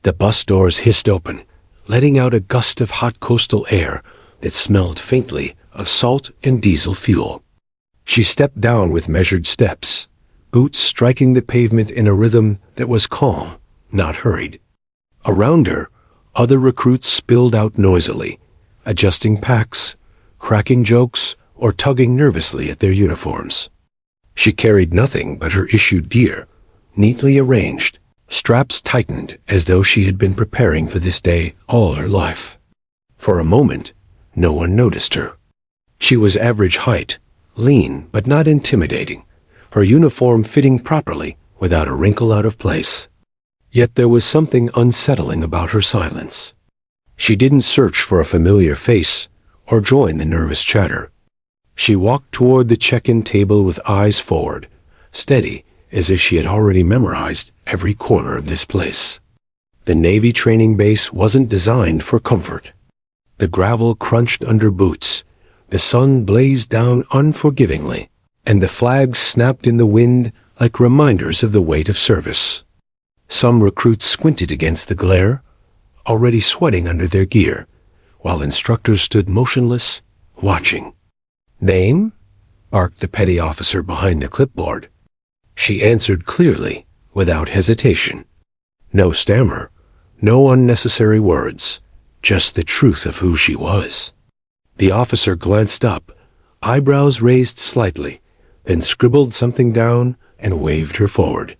The bus doors hissed open, letting out a gust of hot coastal air that smelled faintly of salt and diesel fuel. She stepped down with measured steps, boots striking the pavement in a rhythm that was calm, not hurried. Around her, other recruits spilled out noisily, adjusting packs, cracking jokes, or tugging nervously at their uniforms. She carried nothing but her issued gear, neatly arranged, straps tightened as though she had been preparing for this day all her life. For a moment, no one noticed her. She was average height, lean but not intimidating, her uniform fitting properly without a wrinkle out of place. Yet there was something unsettling about her silence. She didn't search for a familiar face or join the nervous chatter. She walked toward the check-in table with eyes forward, steady as if she had already memorized every corner of this place. The Navy training base wasn't designed for comfort. The gravel crunched under boots, the sun blazed down unforgivingly, and the flags snapped in the wind like reminders of the weight of service. Some recruits squinted against the glare, already sweating under their gear, while instructors stood motionless, watching. "Name?" barked the petty officer behind the clipboard. She answered clearly, without hesitation. No stammer, no unnecessary words, just the truth of who she was. The officer glanced up, eyebrows raised slightly, then scribbled something down and waved her forward.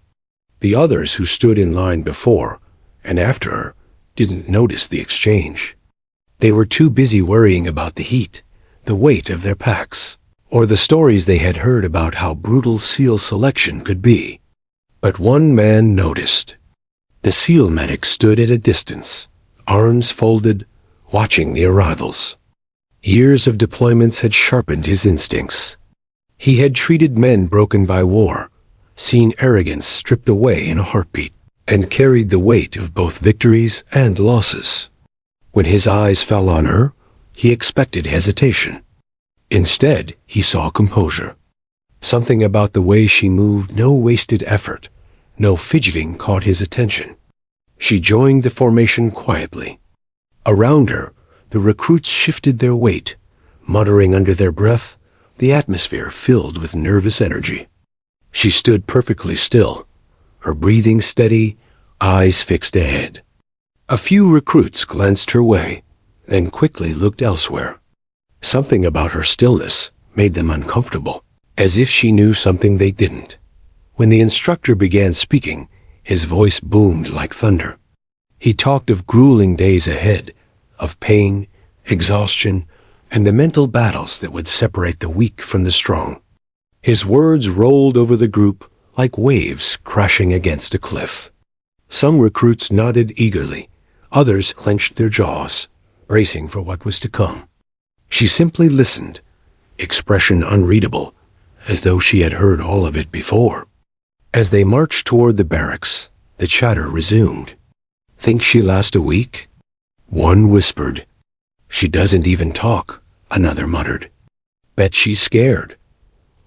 The others who stood in line before and after her didn't notice the exchange. They were too busy worrying about the heat, the weight of their packs, or the stories they had heard about how brutal SEAL selection could be. But one man noticed. The SEAL medic stood at a distance, arms folded, watching the arrivals. Years of deployments had sharpened his instincts. He had treated men broken by war, seen arrogance stripped away in a heartbeat, and carried the weight of both victories and losses. When his eyes fell on her, he expected hesitation. Instead, he saw composure. Something about the way she moved, no wasted effort, no fidgeting, caught his attention. She joined the formation quietly. Around her, the recruits shifted their weight, muttering under their breath, the atmosphere filled with nervous energy. She stood perfectly still, her breathing steady, eyes fixed ahead. A few recruits glanced her way, then quickly looked elsewhere. Something about her stillness made them uncomfortable, as if she knew something they didn't. When the instructor began speaking, his voice boomed like thunder. He talked of grueling days ahead, of pain, exhaustion, and the mental battles that would separate the weak from the strong. His words rolled over the group like waves crashing against a cliff. Some recruits nodded eagerly, others clenched their jaws, bracing for what was to come. She simply listened, expression unreadable, as though she had heard all of it before. As they marched toward the barracks, the chatter resumed. "Think she'll last a week?" One whispered. "She doesn't even talk," another muttered. "Bet she's scared.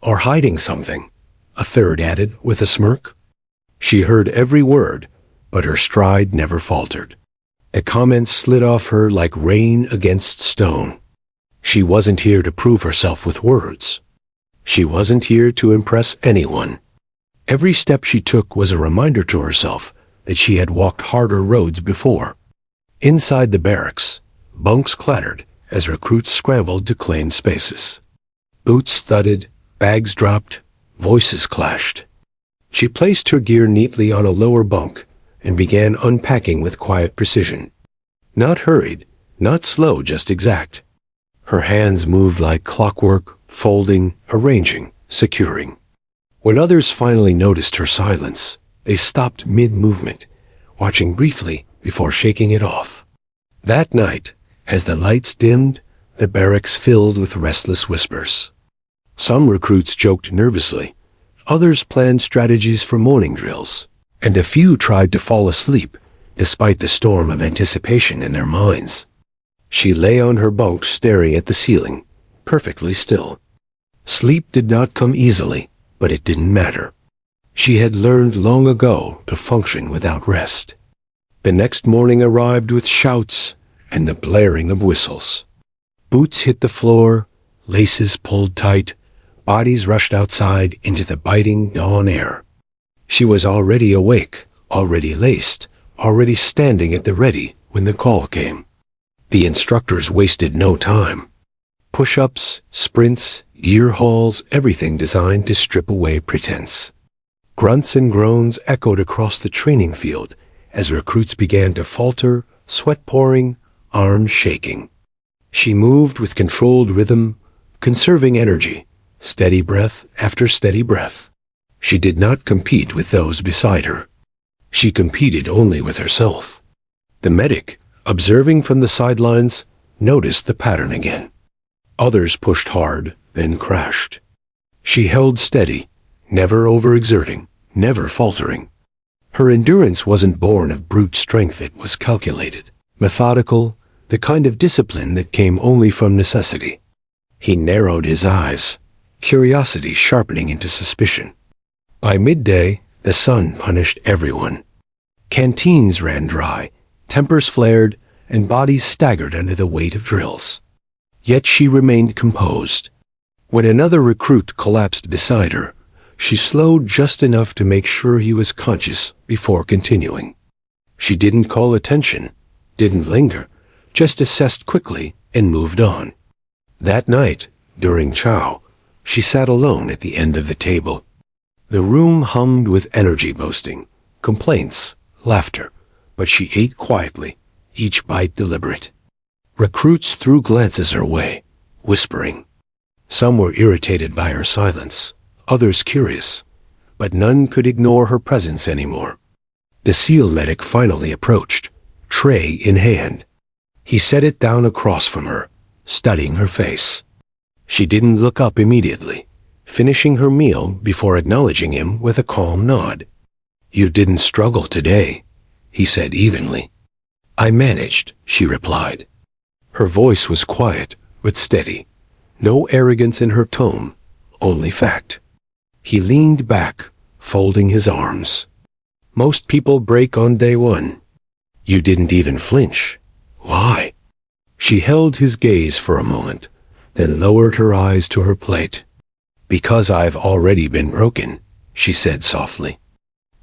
Or hiding something," a third added with a smirk. She heard every word, but her stride never faltered. A comment slid off her like rain against stone. She wasn't here to prove herself with words. She wasn't here to impress anyone. Every step she took was a reminder to herself that she had walked harder roads before. Inside the barracks, bunks clattered as recruits scrambled to claim spaces. Boots thudded, bags dropped, voices clashed. She placed her gear neatly on a lower bunk and began unpacking with quiet precision. Not hurried, not slow, just exact. Her hands moved like clockwork, folding, arranging, securing. When others finally noticed her silence, they stopped mid-movement, watching briefly before shaking it off. That night, as the lights dimmed, the barracks filled with restless whispers. Some recruits joked nervously, others planned strategies for morning drills, and a few tried to fall asleep despite the storm of anticipation in their minds. She lay on her bunk staring at the ceiling, perfectly still. Sleep did not come easily, but it didn't matter. She had learned long ago to function without rest. The next morning arrived with shouts and the blaring of whistles. Boots hit the floor, laces pulled tight, bodies rushed outside into the biting dawn air. She was already awake, already laced, already standing at the ready when the call came. The instructors wasted no time. Push-ups, sprints, gear hauls, everything designed to strip away pretense. Grunts and groans echoed across the training field as recruits began to falter, sweat pouring, arms shaking. She moved with controlled rhythm, conserving energy, steady breath after steady breath. She did not compete with those beside her. She competed only with herself. The medic, observing from the sidelines, noticed the pattern again. Others pushed hard, then crashed. She held steady, never overexerting, never faltering. Her endurance wasn't born of brute strength, it was calculated, methodical, the kind of discipline that came only from necessity. He narrowed his eyes, curiosity sharpening into suspicion. By midday, the sun punished everyone. Canteens ran dry, tempers flared, and bodies staggered under the weight of drills. Yet she remained composed. When another recruit collapsed beside her, she slowed just enough to make sure he was conscious before continuing. She didn't call attention, didn't linger, just assessed quickly and moved on. That night, during chow, she sat alone at the end of the table. The room hummed with energy boasting, complaints, laughter, but she ate quietly, each bite deliberate. Recruits threw glances her way, whispering. Some were irritated by her silence, others curious, but none could ignore her presence anymore. The SEAL medic finally approached, tray in hand. He set it down across from her, studying her face. She didn't look up immediately, finishing her meal before acknowledging him with a calm nod. "You didn't struggle today," he said evenly. "I managed," she replied. Her voice was quiet but steady, no arrogance in her tone, only fact. He leaned back, folding his arms. "Most people break on day one. You didn't even flinch. Why?" She held his gaze for a moment, then lowered her eyes to her plate. "Because I've already been broken," she said softly.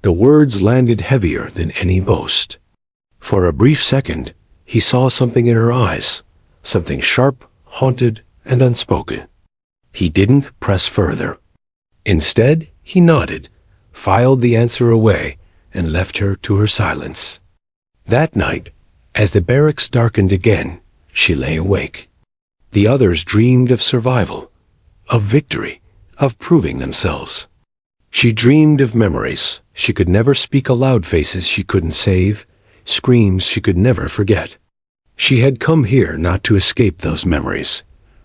The words landed heavier than any boast. For a brief second, he saw something in her eyes, something sharp, haunted, and unspoken. He didn't press further. Instead, he nodded, filed the answer away, and left her to her silence. That night, as the barracks darkened again, she lay awake. The others dreamed of survival, of victory, of proving themselves. She dreamed of memories she could never speak aloud, faces she couldn't save, screams she could never forget. She had come here not to escape those memories,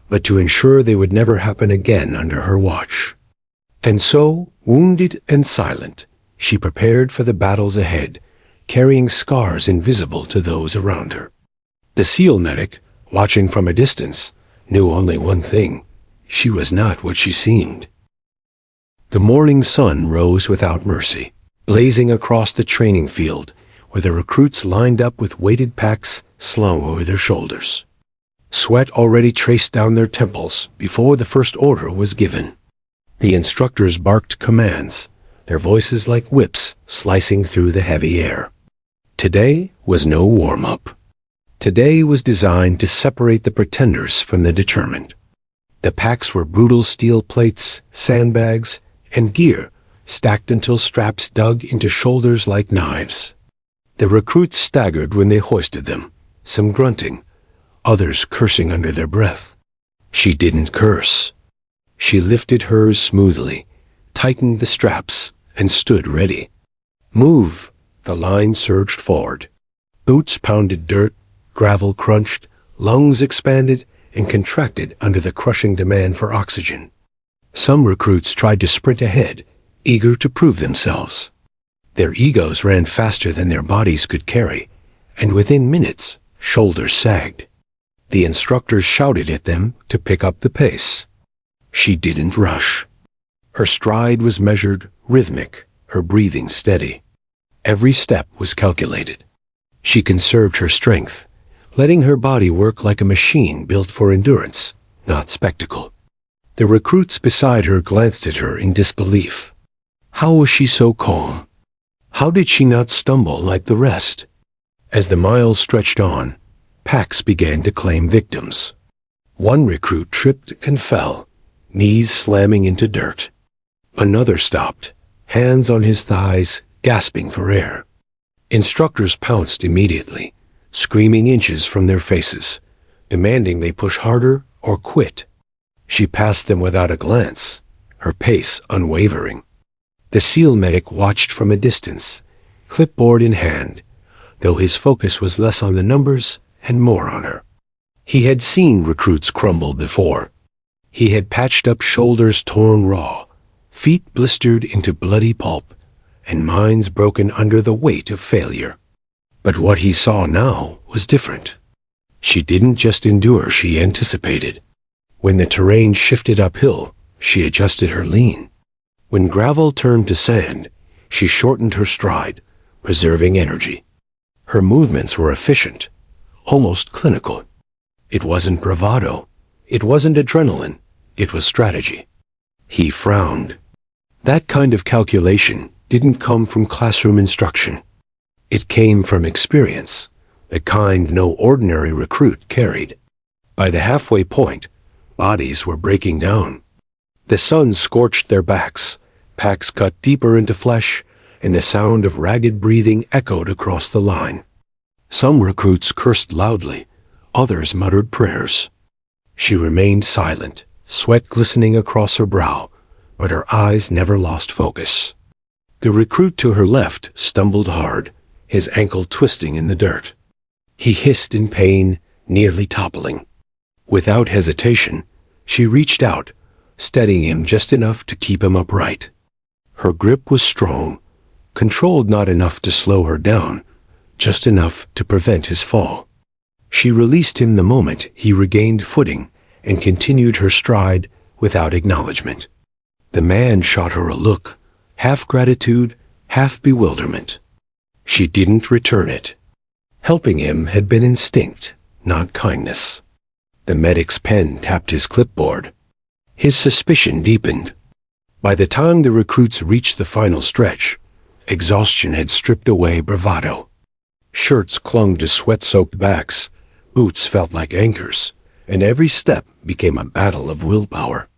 but to ensure they would never happen again under her watch. And so, wounded and silent, she prepared for the battles ahead, carrying scars invisible to those around her. The SEAL medic, watching from a distance, knew only one thing: she was not what she seemed. The morning sun rose without mercy, blazing across the training field, where the recruits lined up with weighted packs slung over their shoulders. Sweat already traced down their temples before the first order was given. The instructors barked commands, their voices like whips slicing through the heavy air. Today was no warm-up. Today was designed to separate the pretenders from the determined. The packs were brutal steel plates, sandbags, and gear stacked until straps dug into shoulders like knives. The recruits staggered when they hoisted them, some grunting, others cursing under their breath. She didn't curse. She lifted hers smoothly, tightened the straps, and stood ready. "Move!" The line surged forward. Boots pounded dirt, gravel crunched, lungs expanded and contracted under the crushing demand for oxygen. Some recruits tried to sprint ahead, eager to prove themselves. Their egos ran faster than their bodies could carry, and within minutes, shoulders sagged. The instructors shouted at them to pick up the pace. She didn't rush. Her stride was measured, rhythmic, her breathing steady. Every step was calculated. She conserved her strength, letting her body work like a machine built for endurance, not spectacle. The recruits beside her glanced at her in disbelief. How was she so calm? How did she not stumble like the rest? As the miles stretched on, packs began to claim victims. One recruit tripped and fell, knees slamming into dirt. Another stopped, hands on his thighs, gasping for air. Instructors pounced immediately, screaming inches from their faces, demanding they push harder or quit. She passed them without a glance, her pace unwavering. The SEAL medic watched from a distance, clipboard in hand, though his focus was less on the numbers and more on her. He had seen recruits crumble before. He had patched up shoulders torn raw, feet blistered into bloody pulp, and minds broken under the weight of failure. But what he saw now was different. She didn't just endure, she anticipated. When the terrain shifted uphill, she adjusted her lean. When gravel turned to sand, she shortened her stride, preserving energy. Her movements were efficient, almost clinical. It wasn't bravado. It wasn't adrenaline. It was strategy. He frowned. That kind of calculation didn't come from classroom instruction. It came from experience, the kind no ordinary recruit carried. By the halfway point, bodies were breaking down. The sun scorched their backs, packs cut deeper into flesh, and the sound of ragged breathing echoed across the line. Some recruits cursed loudly, others muttered prayers. She remained silent, sweat glistening across her brow, but her eyes never lost focus. The recruit to her left stumbled hard, his ankle twisting in the dirt. He hissed in pain, nearly toppling. Without hesitation, she reached out, steadying him just enough to keep him upright. Her grip was strong, controlled not enough to slow her down, just enough to prevent his fall. She released him the moment he regained footing and continued her stride without acknowledgement. The man shot her a look, half gratitude, half bewilderment. She didn't return it. Helping him had been instinct, not kindness. The medic's pen tapped his clipboard. His suspicion deepened. By the time the recruits reached the final stretch, exhaustion had stripped away bravado. Shirts clung to sweat-soaked backs, boots felt like anchors, and every step became a battle of willpower.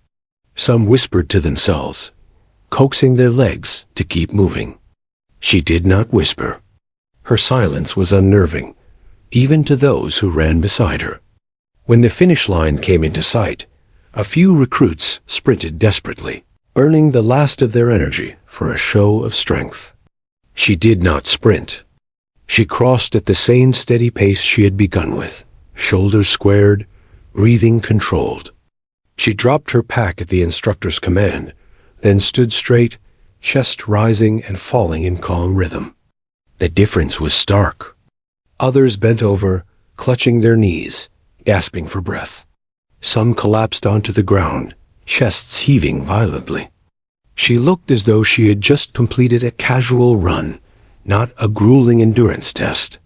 Some whispered to themselves, coaxing their legs to keep moving. She did not whisper. Her silence was unnerving, even to those who ran beside her. When the finish line came into sight, a few recruits sprinted desperately, burning the last of their energy for a show of strength. She did not sprint. She crossed at the same steady pace she had begun with, shoulders squared, breathing controlled. She dropped her pack at the instructor's command, then stood straight, chest rising and falling in calm rhythm. The difference was stark. Others bent over, clutching their knees, gasping for breath. Some collapsed onto the ground, chests heaving violently. She looked as though she had just completed a casual run, not a grueling endurance test.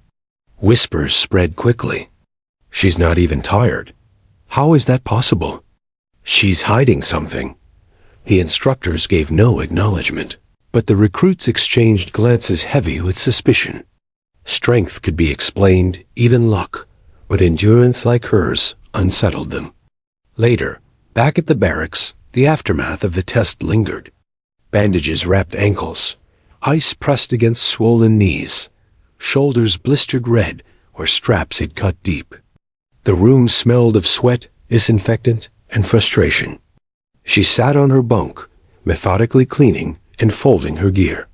Whispers spread quickly. She's not even tired. How is that possible? She's hiding something. The instructors gave no acknowledgement, but the recruits exchanged glances heavy with suspicion. Strength could be explained, even luck, but endurance like hers unsettled them. Later, back at the barracks, the aftermath of the test lingered. Bandages wrapped ankles, ice pressed against swollen knees, shoulders blistered red where straps had cut deep. The room smelled of sweat, disinfectant, and frustration. She sat on her bunk, methodically cleaning and folding her gear.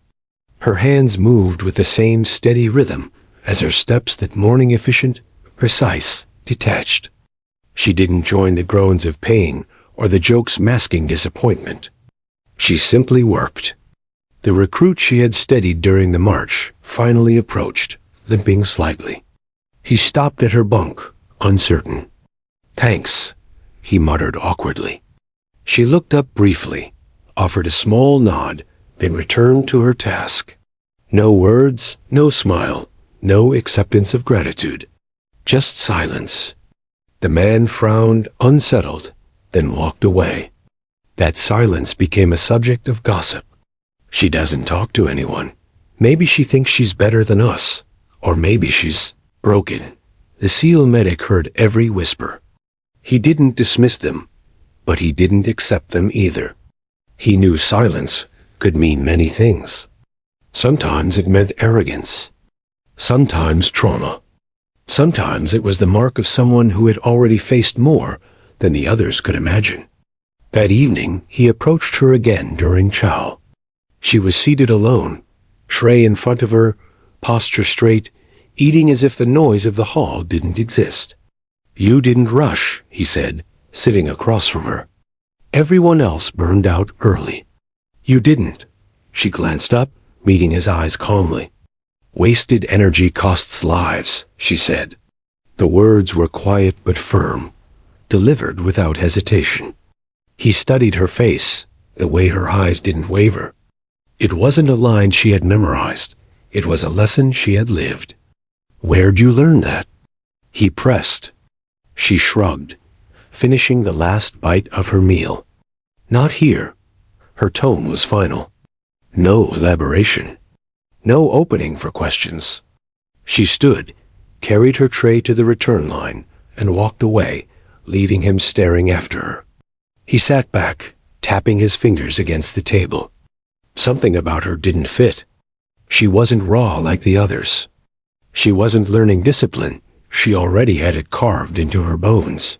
Her hands moved with the same steady rhythm as her steps, that morning efficient, precise, detached. She didn't join the groans of pain or the jokes masking disappointment. She simply worked. The recruit she had steadied during the march finally approached, limping slightly. He stopped at her bunk, uncertain. "Thanks," he muttered awkwardly. She looked up briefly, offered a small nod, then returned to her task. No words, no smile, No acceptance of gratitude. Just silence. The man frowned, unsettled, then walked away. That silence became a subject of gossip. She doesn't talk to anyone. Maybe she thinks she's better than us. Or maybe she's broken. The SEAL medic heard every whisper. He didn't dismiss them, but he didn't accept them either. He knew silence could mean many things. Sometimes it meant arrogance. Sometimes trauma. Sometimes it was the mark of someone who had already faced more than the others could imagine. That evening, he approached her again during chow. She was seated alone, tray in front of her, posture straight, eating as if the noise of the hall didn't exist. "You didn't rush," he said, sitting across from her. "Everyone else burned out early." "You didn't." She glanced up, meeting his eyes calmly. "Wasted energy costs lives," she said. The words were quiet but firm, delivered without hesitation. He studied her face, the way her eyes didn't waver. It wasn't a line she had memorized. It was a lesson she had lived. "Where'd you learn that?" He pressed. She shrugged, finishing the last bite of her meal. "Not here." Her tone was final. No elaboration. No opening for questions. She stood, carried her tray to the return line, and walked away, leaving him staring after her. He sat back, tapping his fingers against the table. Something about her didn't fit. She wasn't raw like the others. She wasn't learning discipline. She already had it carved into her bones.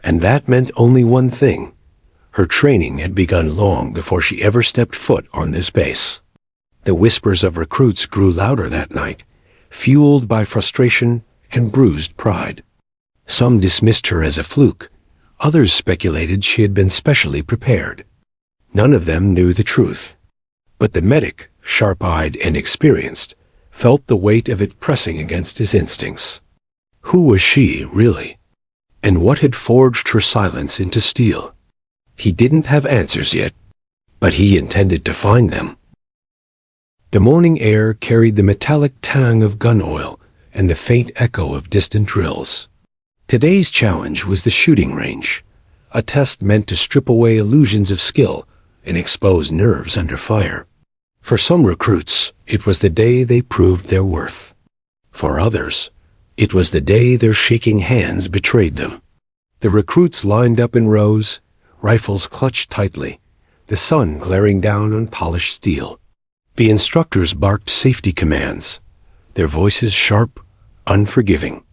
And that meant only one thing. Her training had begun long before she ever stepped foot on this base. The whispers of recruits grew louder that night, fueled by frustration and bruised pride. Some dismissed her as a fluke. Others speculated she had been specially prepared. None of them knew the truth. But the medic, sharp-eyed and experienced, felt the weight of it pressing against his instincts. Who was she, really? And what had forged her silence into steel? He didn't have answers yet, but he intended to find them. The morning air carried the metallic tang of gun oil and the faint echo of distant drills. Today's challenge was the shooting range, a test meant to strip away illusions of skill and expose nerves under fire. For some recruits, it was the day they proved their worth. For others, it was the day their shaking hands betrayed them. The recruits lined up in rows, rifles clutched tightly, the sun glaring down on polished steel. The instructors barked safety commands, their voices sharp, unforgiving.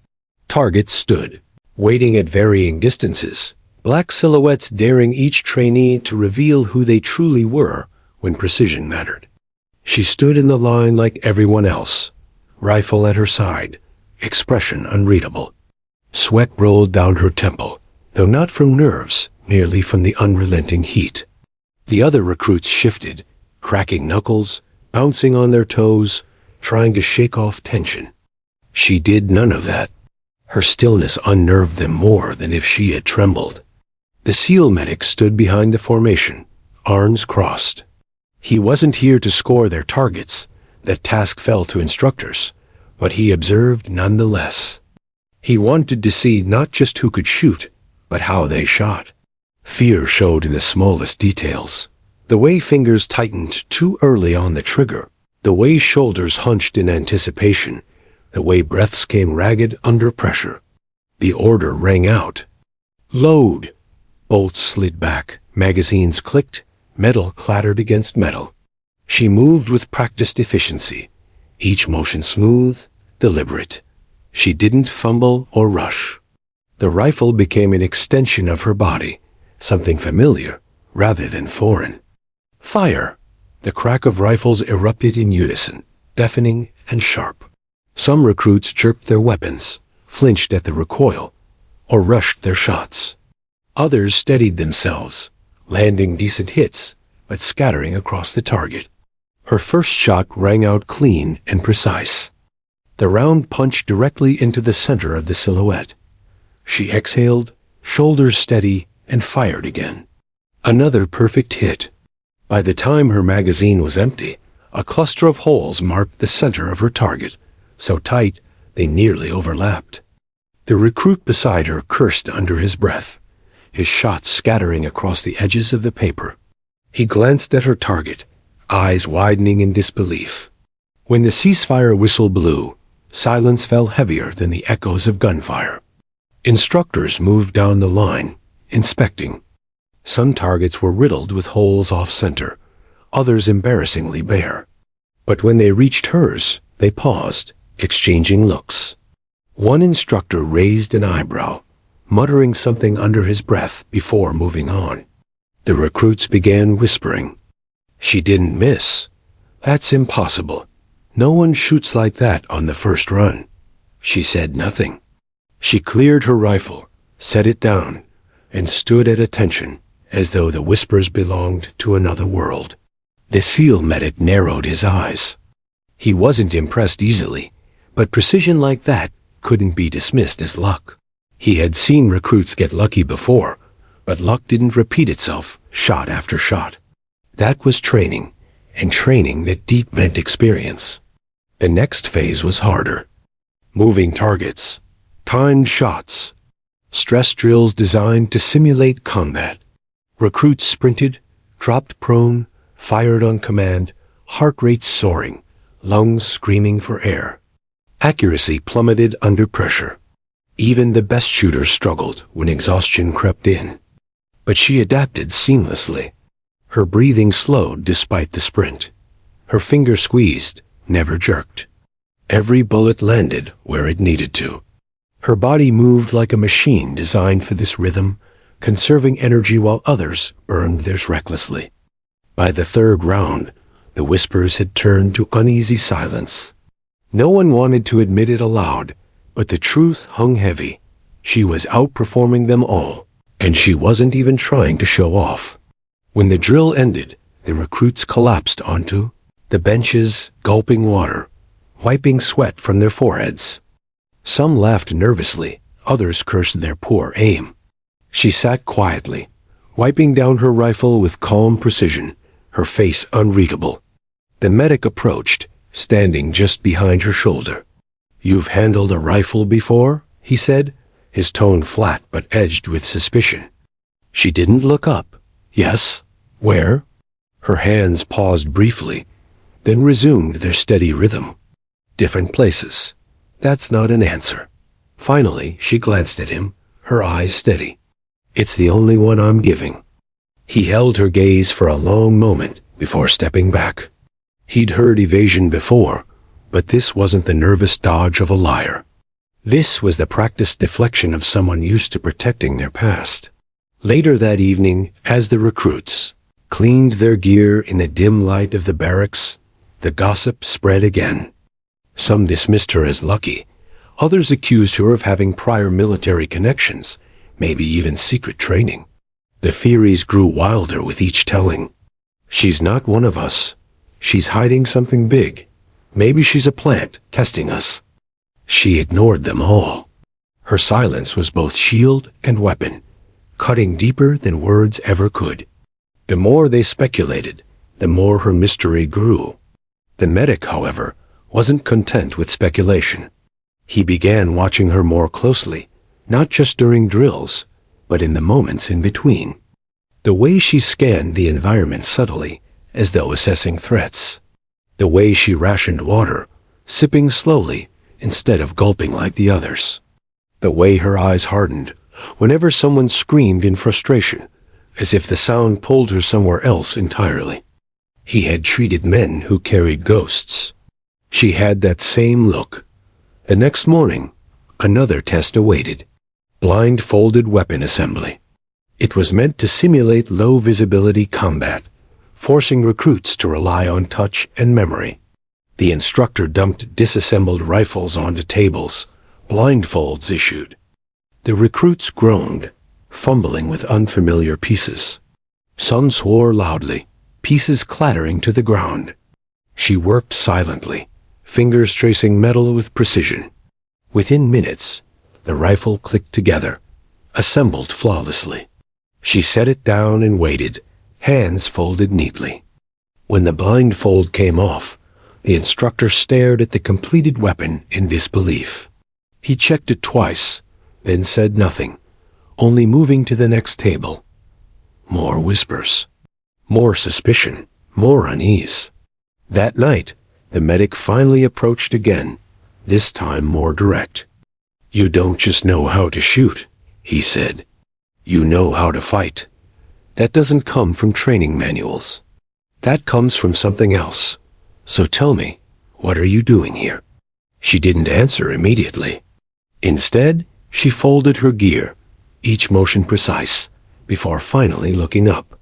Targets stood, waiting at varying distances, black silhouettes daring each trainee to reveal who they truly were when precision mattered. She stood in the line like everyone else, rifle at her side, expression unreadable. Sweat rolled down her temple, though not from nerves, merely from the unrelenting heat. The other recruits shifted, cracking knuckles, bouncing on their toes, trying to shake off tension. She did none of that. Her stillness unnerved them more than if she had trembled. The SEAL medic stood behind the formation, arms crossed. He wasn't here to score their targets. That task fell to instructors, but he observed nonetheless. He wanted to see not just who could shoot, but how they shot. Fear showed in the smallest details. The way fingers tightened too early on the trigger, the way shoulders hunched in anticipation, the way breaths came ragged under pressure. The order rang out. Load! Bolts slid back, magazines clicked, metal clattered against metal. She moved with practiced efficiency, each motion smooth, deliberate. She didn't fumble or rush. The rifle became an extension of her body, something familiar rather than foreign. Fire! The crack of rifles erupted in unison, deafening and sharp. Some recruits jerked their weapons, flinched at the recoil, or rushed their shots. Others steadied themselves, landing decent hits, but scattering across the target. Her first shot rang out clean and precise. The round punched directly into the center of the silhouette. She exhaled, shoulders steady, and fired again. Another perfect hit. By the time her magazine was empty, a cluster of holes marked the center of her target, so tight they nearly overlapped. The recruit beside her cursed under his breath, his shots scattering across the edges of the paper. He glanced at her target, eyes widening in disbelief. When the ceasefire whistle blew, silence fell heavier than the echoes of gunfire. Instructors moved down the line, inspecting. Some targets were riddled with holes off-center, others embarrassingly bare. But when they reached hers, they paused, exchanging looks. One instructor raised an eyebrow, muttering something under his breath before moving on. The recruits began whispering. "She didn't miss. That's impossible. No one shoots like that on the first run." She said nothing. She cleared her rifle, set it down, and stood at attention, as though the whispers belonged to another world. The SEAL medic narrowed his eyes. He wasn't impressed easily, but precision like that couldn't be dismissed as luck. He had seen recruits get lucky before, but luck didn't repeat itself shot after shot. That was training, and training that deep meant experience. The next phase was harder. Moving targets, timed shots, stress drills designed to simulate combat. Recruits sprinted, dropped prone, fired on command, heart rates soaring, lungs screaming for air. Accuracy plummeted under pressure. Even the best shooters struggled when exhaustion crept in. But she adapted seamlessly. Her breathing slowed despite the sprint. Her fingers squeezed, never jerked. Every bullet landed where it needed to. Her body moved like a machine designed for this rhythm, conserving energy while others burned theirs recklessly. By the third round, the whispers had turned to uneasy silence. No one wanted to admit it aloud, but the truth hung heavy. She was outperforming them all, and she wasn't even trying to show off. When the drill ended, the recruits collapsed onto the benches, gulping water, wiping sweat from their foreheads. Some laughed nervously, others cursed their poor aim. She sat quietly, wiping down her rifle with calm precision, her face unreadable. The medic approached, standing just behind her shoulder. "You've handled a rifle before?" he said, his tone flat but edged with suspicion. She didn't look up. "Yes. Where?" Her hands paused briefly, then resumed their steady rhythm. "Different places." That's not an answer. Finally, she glanced at him, her eyes steady. "It's the only one I'm giving." He held her gaze for a long moment before stepping back. He'd heard evasion before, but this wasn't the nervous dodge of a liar. This was the practiced deflection of someone used to protecting their past. Later that evening, as the recruits cleaned their gear in the dim light of the barracks, the gossip spread again. Some dismissed her as lucky. Others accused her of having prior military connections, maybe even secret training. The theories grew wilder with each telling. "She's not one of us. She's hiding something big. Maybe she's a plant testing us." She ignored them all. Her silence was both shield and weapon, cutting deeper than words ever could. The more they speculated, the more her mystery grew. The medic, however, wasn't content with speculation. He began watching her more closely, not just during drills, but in the moments in between. The way she scanned the environment subtly, as though assessing threats. The way she rationed water, sipping slowly instead of gulping like the others. The way her eyes hardened whenever someone screamed in frustration, as if the sound pulled her somewhere else entirely. He had treated men who carried ghosts. She had that same look. The next morning, another test awaited. Blindfolded weapon assembly. It was meant to simulate low-visibility combat, forcing recruits to rely on touch and memory. The instructor dumped disassembled rifles onto tables, blindfolds issued. The recruits groaned, fumbling with unfamiliar pieces. Some swore loudly, pieces clattering to the ground. She worked silently, fingers tracing metal with precision. Within minutes, the rifle clicked together, assembled flawlessly. She set it down and waited, hands folded neatly. When the blindfold came off, The instructor stared at the completed weapon in disbelief. He checked it twice, then said nothing, only moving to the next table. More whispers. More suspicion. More unease. That night, the medic finally approached again, this time more direct. "You don't just know how to shoot," he said. "You know how to fight. That doesn't come from training manuals. That comes from something else. So tell me, what are you doing here?" She didn't answer immediately. Instead, she folded her gear, each motion precise, before finally looking up.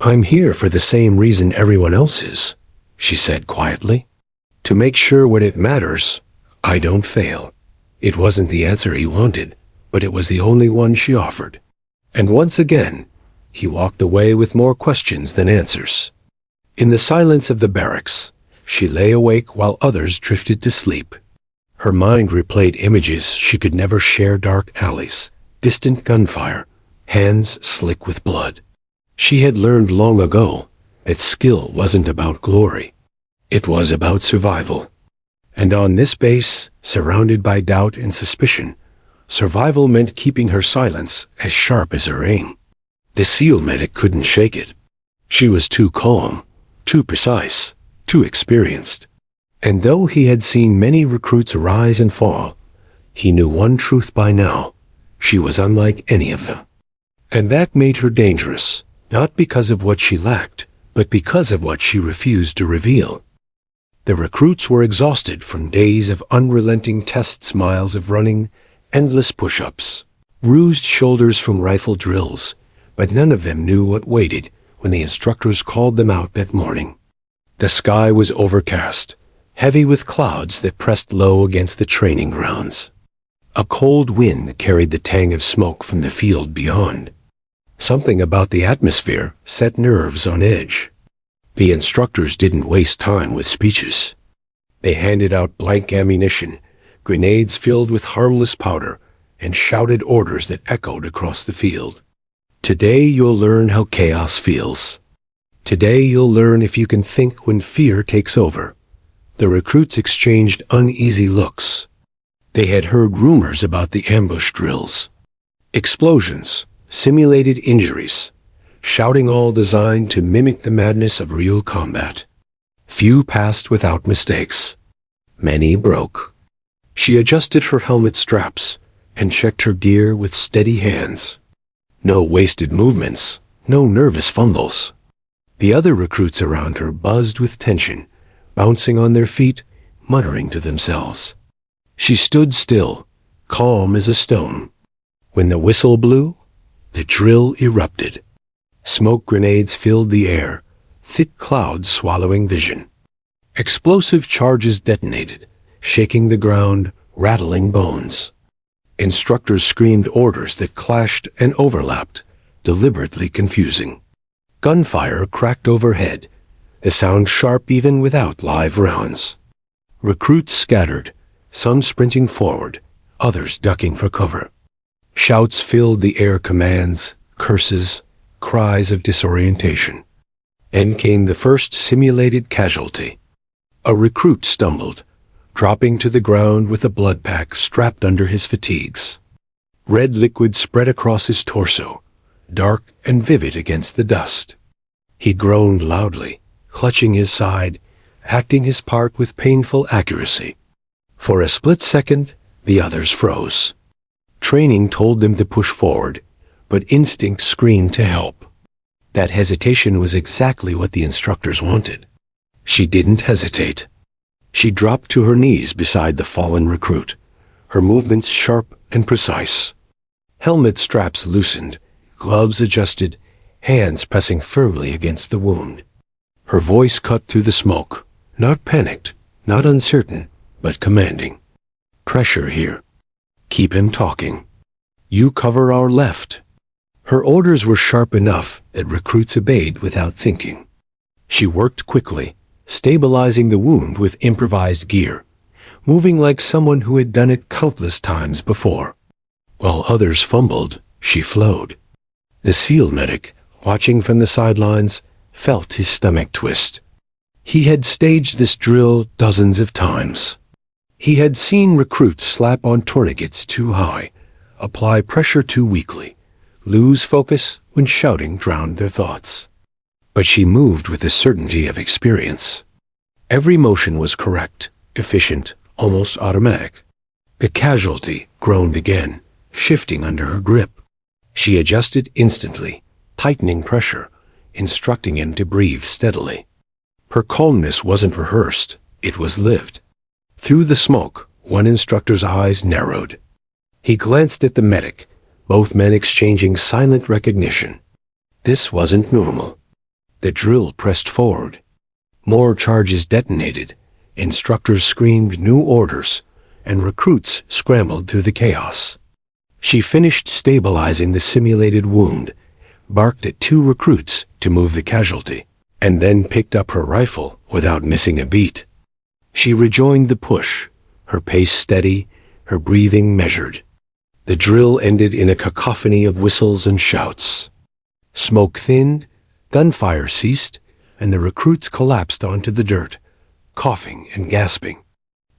"I'm here for the same reason everyone else is," she said quietly. "To make sure when it matters, I don't fail." It wasn't the answer he wanted, but it was the only one she offered. And once again, he walked away with more questions than answers. In the silence of the barracks, she lay awake while others drifted to sleep. Her mind replayed images she could never share: dark alleys, distant gunfire, hands slick with blood. She had learned long ago that skill wasn't about glory. It was about survival. And on this base, surrounded by doubt and suspicion, survival meant keeping her silence as sharp as her aim. The SEAL medic couldn't shake it. She was too calm, too precise, too experienced. And though he had seen many recruits rise and fall, he knew one truth by now: she was unlike any of them. And that made her dangerous, not because of what she lacked, but because of what she refused to reveal. The recruits were exhausted from days of unrelenting tests, miles of running, endless push-ups, bruised shoulders from rifle drills, but none of them knew what waited when the instructors called them out that morning. The sky was overcast, heavy with clouds that pressed low against the training grounds. A cold wind carried the tang of smoke from the field beyond. Something about the atmosphere set nerves on edge. The instructors didn't waste time with speeches. They handed out blank ammunition, grenades filled with harmless powder, and shouted orders that echoed across the field. "Today you'll learn how chaos feels. Today you'll learn if you can think when fear takes over." The recruits exchanged uneasy looks. They had heard rumors about the ambush drills. Explosions, simulated injuries, shouting, all designed to mimic the madness of real combat. Few passed without mistakes. Many broke. She adjusted her helmet straps and checked her gear with steady hands. No wasted movements, no nervous fumbles. The other recruits around her buzzed with tension, bouncing on their feet, muttering to themselves. She stood still, calm as a stone. When the whistle blew, the drill erupted. Smoke grenades filled the air, thick clouds swallowing vision. Explosive charges detonated, shaking the ground, rattling bones. Instructors screamed orders that clashed and overlapped, deliberately confusing. Gunfire cracked overhead, the sound sharp even without live rounds. Recruits scattered, some sprinting forward, others ducking for cover. Shouts filled the air, commands, curses, cries of disorientation. Then came the first simulated casualty. A recruit stumbled, dropping to the ground with a blood pack strapped under his fatigues. Red liquid spread across his torso, dark and vivid against the dust. He groaned loudly, clutching his side, acting his part with painful accuracy. For a split second, the others froze. Training told them to push forward, but instinct screamed to help. That hesitation was exactly what the instructors wanted. She didn't hesitate. She dropped to her knees beside the fallen recruit, her movements sharp and precise. Helmet straps loosened, gloves adjusted, hands pressing firmly against the wound. Her voice cut through the smoke, not panicked, not uncertain, but commanding. "Pressure here. Keep him talking. You cover our left." Her orders were sharp enough that recruits obeyed without thinking. She worked quickly, stabilizing the wound with improvised gear, moving like someone who had done it countless times before. While others fumbled, she flowed. The SEAL medic, watching from the sidelines, felt his stomach twist. He had staged this drill dozens of times. He had seen recruits slap on tourniquets too high, apply pressure too weakly, lose focus when shouting drowned their thoughts. But she moved with the certainty of experience. Every motion was correct, efficient, almost automatic. The casualty groaned again, shifting under her grip. She adjusted instantly, tightening pressure, instructing him to breathe steadily. Her calmness wasn't rehearsed, it was lived. Through the smoke, one instructor's eyes narrowed. He glanced at the medic, both men exchanging silent recognition. This wasn't normal. The drill pressed forward. More charges detonated, instructors screamed new orders, and recruits scrambled through the chaos. She finished stabilizing the simulated wound, barked at 2 recruits to move the casualty, and then picked up her rifle without missing a beat. She rejoined the push, her pace steady, her breathing measured. The drill ended in a cacophony of whistles and shouts. Smoke thinned, gunfire ceased, and the recruits collapsed onto the dirt, coughing and gasping.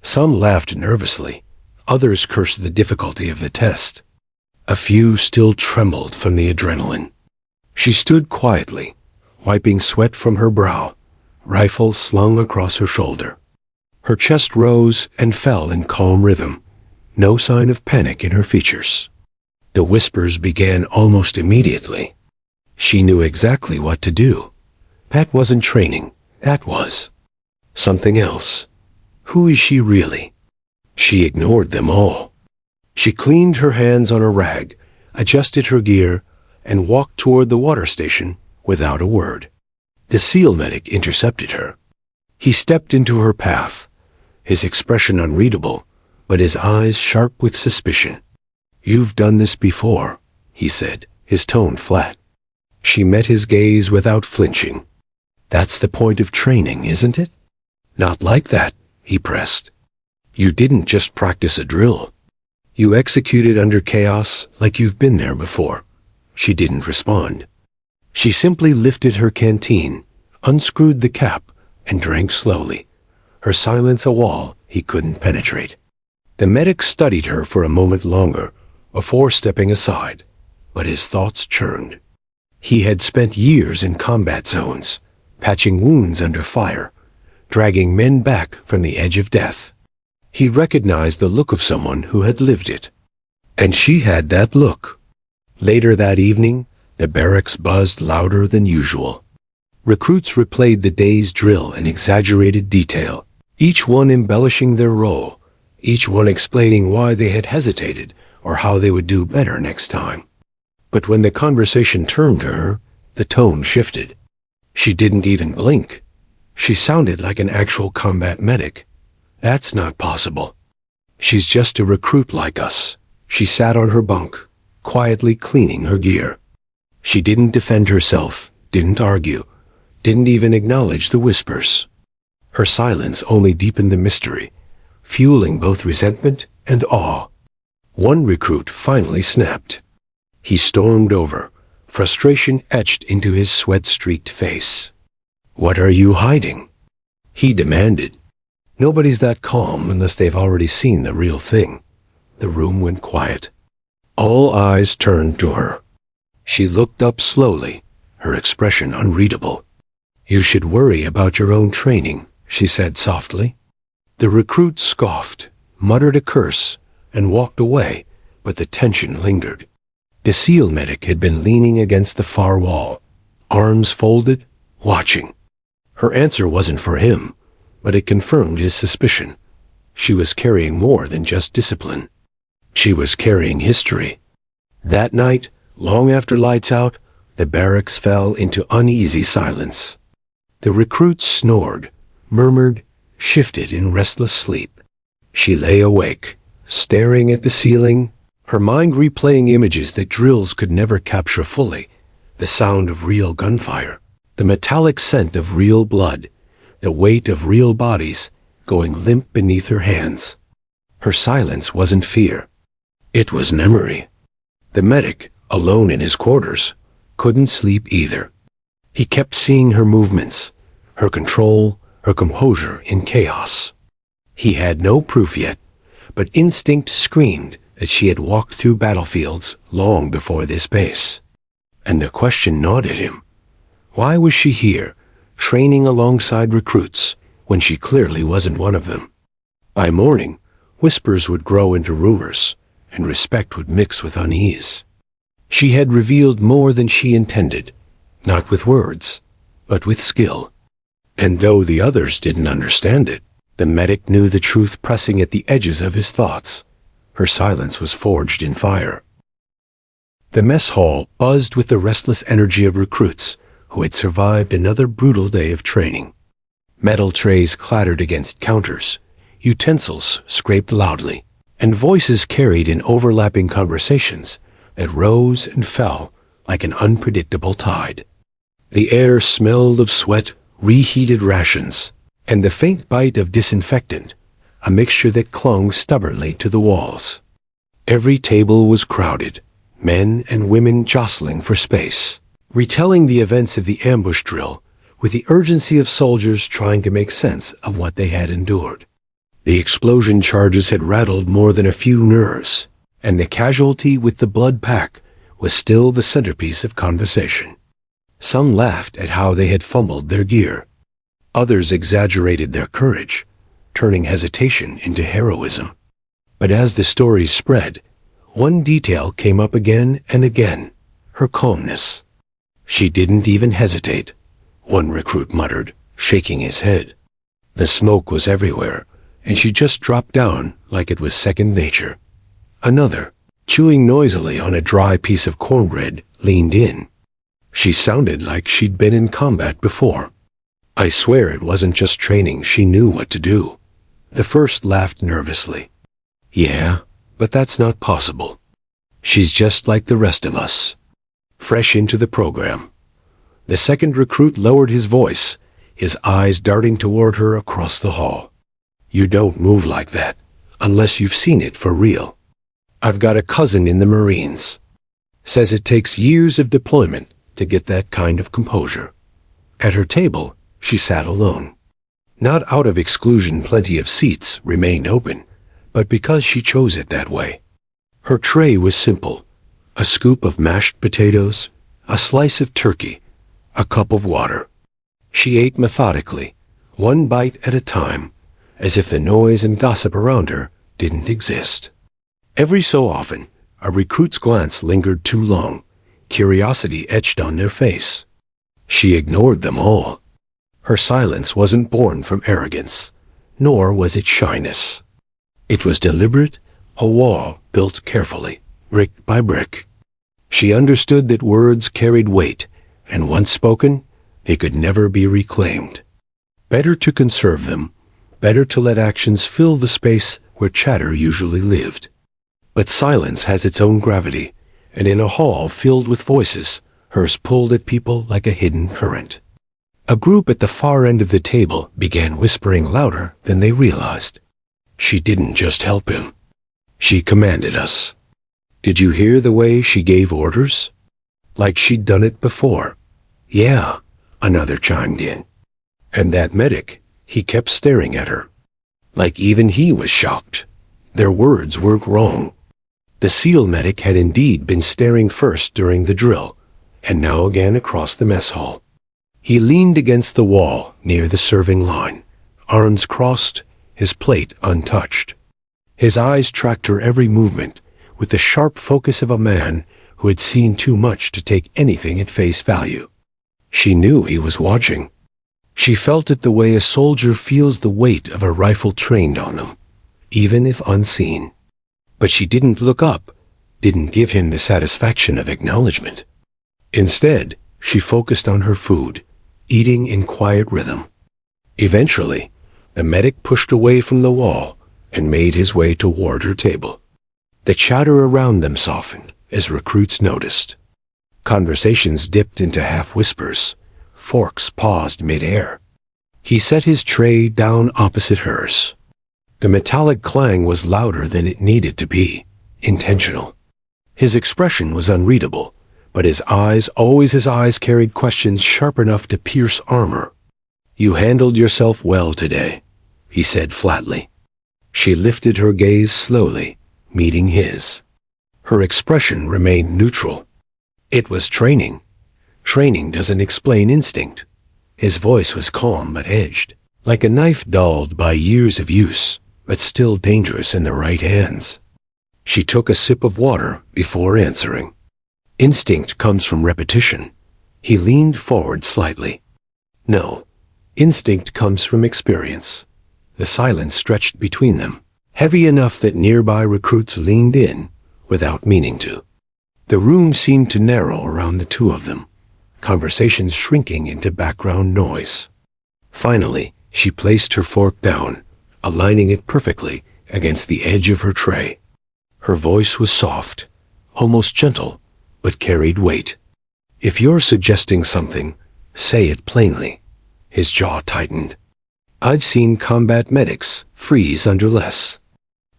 Some laughed nervously, others cursed the difficulty of the test. A few still trembled from the adrenaline. She stood quietly, wiping sweat from her brow, rifle slung across her shoulder. Her chest rose and fell in calm rhythm, no sign of panic in her features. The whispers began almost immediately. She knew exactly what to do. That wasn't training, that was something else. Who is she really? She ignored them all. She cleaned her hands on a rag, adjusted her gear, and walked toward the water station without a word. The SEAL medic intercepted her. He stepped into her path, his expression unreadable, but his eyes sharp with suspicion. "You've done this before," he said, his tone flat. She met his gaze without flinching. "That's the point of training, isn't it?" "Not like that," he pressed. "You didn't just practice a drill. You executed under chaos like you've been there before." She didn't respond. She simply lifted her canteen, unscrewed the cap, and drank slowly, her silence a wall he couldn't penetrate. The medic studied her for a moment longer before stepping aside, but his thoughts churned. He had spent years in combat zones, patching wounds under fire, dragging men back from the edge of death. He recognized the look of someone who had lived it. And she had that look. Later that evening, the barracks buzzed louder than usual. Recruits replayed the day's drill in exaggerated detail, each one embellishing their role, each one explaining why they had hesitated or how they would do better next time. But when the conversation turned to her, the tone shifted. She didn't even blink. She sounded like an actual combat medic. "That's not possible. She's just a recruit like us." She sat on her bunk, quietly cleaning her gear. She didn't defend herself, didn't argue, didn't even acknowledge the whispers. Her silence only deepened the mystery, fueling both resentment and awe. One recruit finally snapped. He stormed over, frustration etched into his sweat-streaked face. "What are you hiding?" he demanded. Nobody's that calm unless they've already seen the real thing. The room went quiet. All eyes turned to her. She looked up slowly, her expression unreadable. "You should worry about your own training," she said softly. The recruit scoffed, muttered a curse, and walked away, but the tension lingered. The SEAL medic had been leaning against the far wall, arms folded, watching. Her answer wasn't for him, but it confirmed his suspicion. She was carrying more than just discipline. She was carrying history. That night, long after lights out, the barracks fell into uneasy silence. The recruits snored, murmured, shifted in restless sleep. She lay awake, staring at the ceiling, her mind replaying images that drills could never capture fully, the sound of real gunfire, the metallic scent of real blood, the weight of real bodies going limp beneath her hands. Her silence wasn't fear. It was memory. The medic, alone in his quarters, couldn't sleep either. He kept seeing her movements, her control, her composure in chaos. He had no proof yet, but instinct screamed that she had walked through battlefields long before this pace. And the question gnawed at him. Why was she here, training alongside recruits, when she clearly wasn't one of them? By morning, whispers would grow into rumors, and respect would mix with unease. She had revealed more than she intended, not with words, but with skill. And though the others didn't understand it, the medic knew the truth pressing at the edges of his thoughts. Her silence was forged in fire. The mess hall buzzed with the restless energy of recruits who had survived another brutal day of training. Metal trays clattered against counters, utensils scraped loudly, and voices carried in overlapping conversations that rose and fell like an unpredictable tide. The air smelled of sweat, reheated rations, and the faint bite of disinfectant, a mixture that clung stubbornly to the walls. Every table was crowded, men and women jostling for space, retelling the events of the ambush drill with the urgency of soldiers trying to make sense of what they had endured. The explosion charges had rattled more than a few nerves, and the casualty with the blood pack was still the centerpiece of conversation. Some laughed at how they had fumbled their gear. Others exaggerated their courage, turning hesitation into heroism. But as the stories spread, one detail came up again and again: her calmness. She didn't even hesitate, one recruit muttered, shaking his head. The smoke was everywhere, and she just dropped down like it was second nature. Another, chewing noisily on a dry piece of cornbread, leaned in. She sounded like she'd been in combat before. I swear it wasn't just training, she knew what to do. The first laughed nervously. Yeah, but that's not possible. She's just like the rest of us, fresh into the program. The second recruit lowered his voice, his eyes darting toward her across the hall. You don't move like that, unless you've seen it for real. I've got a cousin in the Marines. Says it takes years of deployment to get that kind of composure. At her table, she sat alone. Not out of exclusion, plenty of seats remained open, but because she chose it that way. Her tray was simple: a scoop of mashed potatoes, a slice of turkey, a cup of water. She ate methodically, one bite at a time, as if the noise and gossip around her didn't exist. Every so often, a recruit's glance lingered too long, curiosity etched on their face. She ignored them all. Her silence wasn't born from arrogance, nor was it shyness. It was deliberate, a wall built carefully, brick by brick. She understood that words carried weight, and once spoken, they could never be reclaimed. Better to conserve them, better to let actions fill the space where chatter usually lived. But silence has its own gravity, and in a hall filled with voices, hers pulled at people like a hidden current. A group at the far end of the table began whispering louder than they realized. She didn't just help him. She commanded us. Did you hear the way she gave orders? Like she'd done it before. Yeah, another chimed in. And that medic, he kept staring at her. Like even he was shocked. Their words weren't wrong. The SEAL medic had indeed been staring first during the drill, and now again across the mess hall. He leaned against the wall near the serving line, arms crossed, his plate untouched. His eyes tracked her every movement with the sharp focus of a man who had seen too much to take anything at face value. She knew he was watching. She felt it the way a soldier feels the weight of a rifle trained on them, even if unseen. But she didn't look up, didn't give him the satisfaction of acknowledgement. Instead, she focused on her food, eating in quiet rhythm. Eventually, the medic pushed away from the wall and made his way toward her table. The chatter around them softened as recruits noticed. Conversations dipped into half-whispers. Forks paused mid-air. He set his tray down opposite hers. The metallic clang was louder than it needed to be, intentional. His expression was unreadable, but his eyes carried questions sharp enough to pierce armor. You handled yourself well today, he said flatly. She lifted her gaze slowly, meeting his. Her expression remained neutral. It was training. Training doesn't explain instinct. His voice was calm but edged, like a knife dulled by years of use, but still dangerous in the right hands. She took a sip of water before answering. Instinct comes from repetition. He leaned forward slightly. No, instinct comes from experience. The silence stretched between them, heavy enough that nearby recruits leaned in without meaning to. The room seemed to narrow around the two of them, conversations shrinking into background noise. Finally, she placed her fork down, aligning it perfectly against the edge of her tray. Her voice was soft, almost gentle, but carried weight. If you're suggesting something, say it plainly. His jaw tightened. I've seen combat medics freeze under less.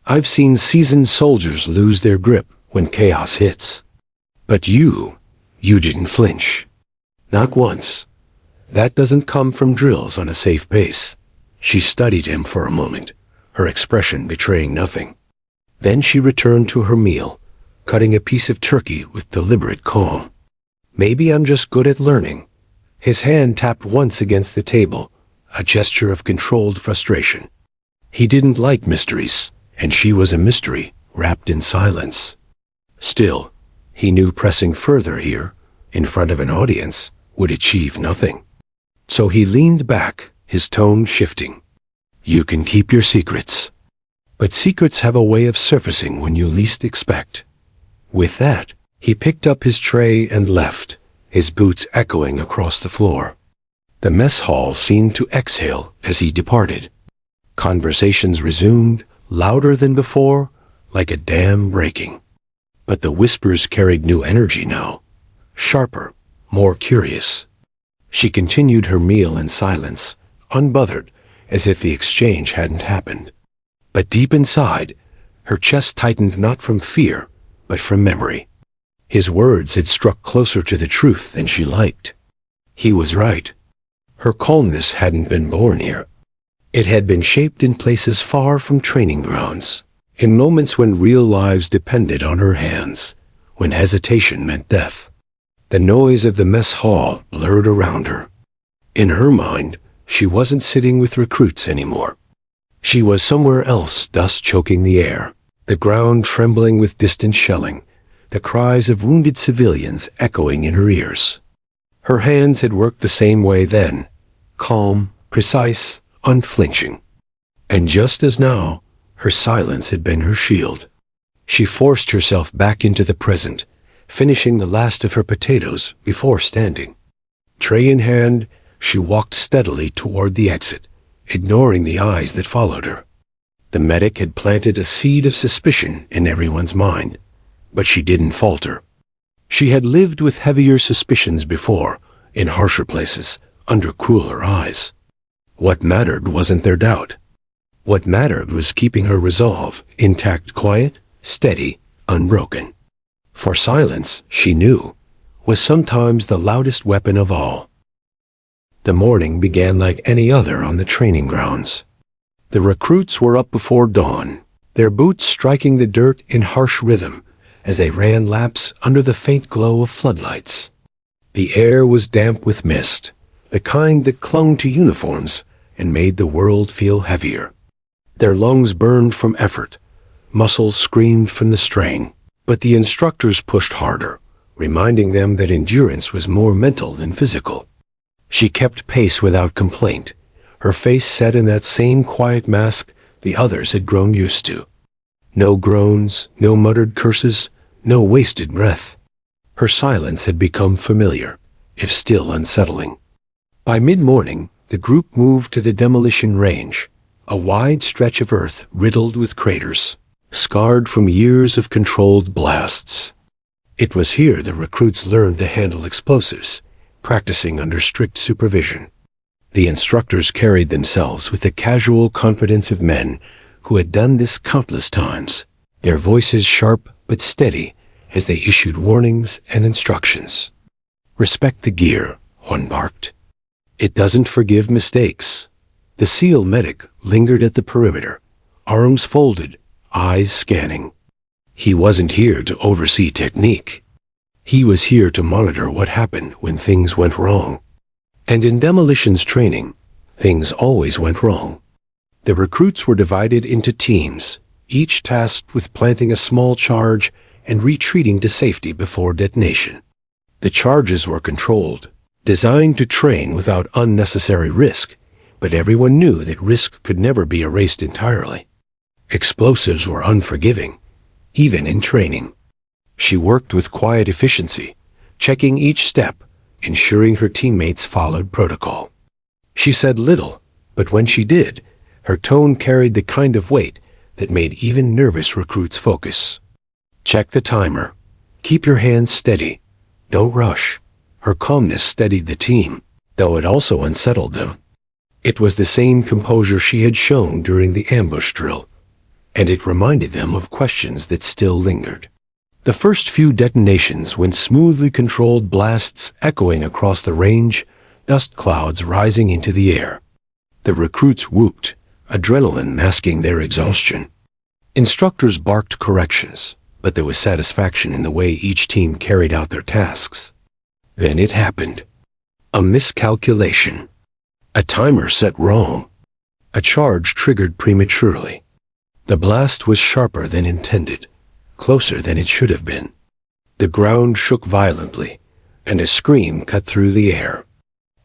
I've seen seasoned soldiers lose their grip when chaos hits. But you didn't flinch. Not once. That doesn't come from drills on a safe pace. She studied him for a moment, her expression betraying nothing. Then she returned to her meal, cutting a piece of turkey with deliberate calm. Maybe I'm just good at learning. His hand tapped once against the table, a gesture of controlled frustration. He didn't like mysteries, and she was a mystery, wrapped in silence. Still, he knew pressing further here, in front of an audience, would achieve nothing. So he leaned back, his tone shifting. You can keep your secrets. But secrets have a way of surfacing when you least expect. With that, he picked up his tray and left, his boots echoing across the floor. The mess hall seemed to exhale as he departed. Conversations resumed, louder than before, like a dam breaking. But the whispers carried new energy now, sharper, more curious. She continued her meal in silence, unbothered, as if the exchange hadn't happened. But deep inside, her chest tightened not from fear, but from memory. His words had struck closer to the truth than she liked. He was right. Her calmness hadn't been born here. It had been shaped in places far from training grounds, in moments when real lives depended on her hands, when hesitation meant death. The noise of the mess hall blurred around her. In her mind, she wasn't sitting with recruits anymore. She was somewhere else, dust choking the air, the ground trembling with distant shelling, the cries of wounded civilians echoing in her ears. Her hands had worked the same way then, calm, precise, unflinching. And just as now, her silence had been her shield. She forced herself back into the present, finishing the last of her potatoes before standing. Tray in hand, she walked steadily toward the exit, ignoring the eyes that followed her. The medic had planted a seed of suspicion in everyone's mind, but she didn't falter. She had lived with heavier suspicions before, in harsher places, under crueler eyes. What mattered wasn't their doubt. What mattered was keeping her resolve intact, quiet, steady, unbroken. For silence, she knew, was sometimes the loudest weapon of all. The morning began like any other on the training grounds. The recruits were up before dawn, their boots striking the dirt in harsh rhythm as they ran laps under the faint glow of floodlights. The air was damp with mist, the kind that clung to uniforms and made the world feel heavier. Their lungs burned from effort, muscles screamed from the strain, but the instructors pushed harder, reminding them that endurance was more mental than physical. She kept pace without complaint, her face set in that same quiet mask the others had grown used to. No groans, no muttered curses, no wasted breath. Her silence had become familiar, if still unsettling. By mid-morning, the group moved to the demolition range, a wide stretch of earth riddled with craters, scarred from years of controlled blasts. It was here the recruits learned to handle explosives, practicing under strict supervision. The instructors carried themselves with the casual confidence of men who had done this countless times, their voices sharp but steady as they issued warnings and instructions. Respect the gear, one barked. It doesn't forgive mistakes. The SEAL medic lingered at the perimeter, arms folded, eyes scanning. He wasn't here to oversee technique. He was here to monitor what happened when things went wrong. And in demolitions training, things always went wrong. The recruits were divided into teams, each tasked with planting a small charge and retreating to safety before detonation. The charges were controlled, designed to train without unnecessary risk, but everyone knew that risk could never be erased entirely. Explosives were unforgiving, even in training. She worked with quiet efficiency, checking each step, ensuring her teammates followed protocol. She said little, but when she did, her tone carried the kind of weight that made even nervous recruits focus. Check the timer. Keep your hands steady. Don't rush. Her calmness steadied the team, though it also unsettled them. It was the same composure she had shown during the ambush drill, and it reminded them of questions that still lingered. The first few detonations went smoothly, controlled blasts echoing across the range, dust clouds rising into the air. The recruits whooped, adrenaline masking their exhaustion. Instructors barked corrections, but there was satisfaction in the way each team carried out their tasks. Then it happened. A miscalculation. A timer set wrong. A charge triggered prematurely. The blast was sharper than intended, closer than it should have been. The ground shook violently, and a scream cut through the air.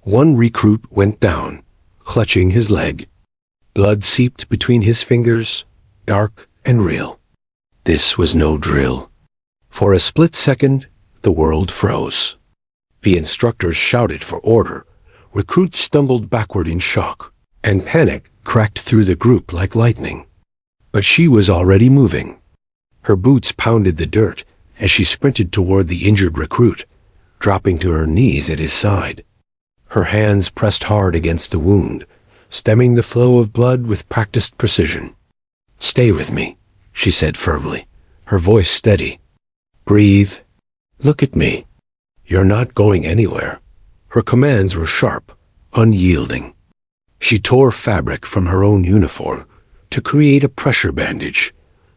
One recruit went down, clutching his leg. Blood seeped between his fingers, dark and real. This was no drill. For a split second, the world froze. The instructors shouted for order. Recruits stumbled backward in shock, and panic cracked through the group like lightning. But she was already moving. Her boots pounded the dirt as she sprinted toward the injured recruit, dropping to her knees at his side. Her hands pressed hard against the wound, stemming the flow of blood with practiced precision. "Stay with me," she said firmly, her voice steady. "Breathe. Look at me. You're not going anywhere." Her commands were sharp, unyielding. She tore fabric from her own uniform to create a pressure bandage,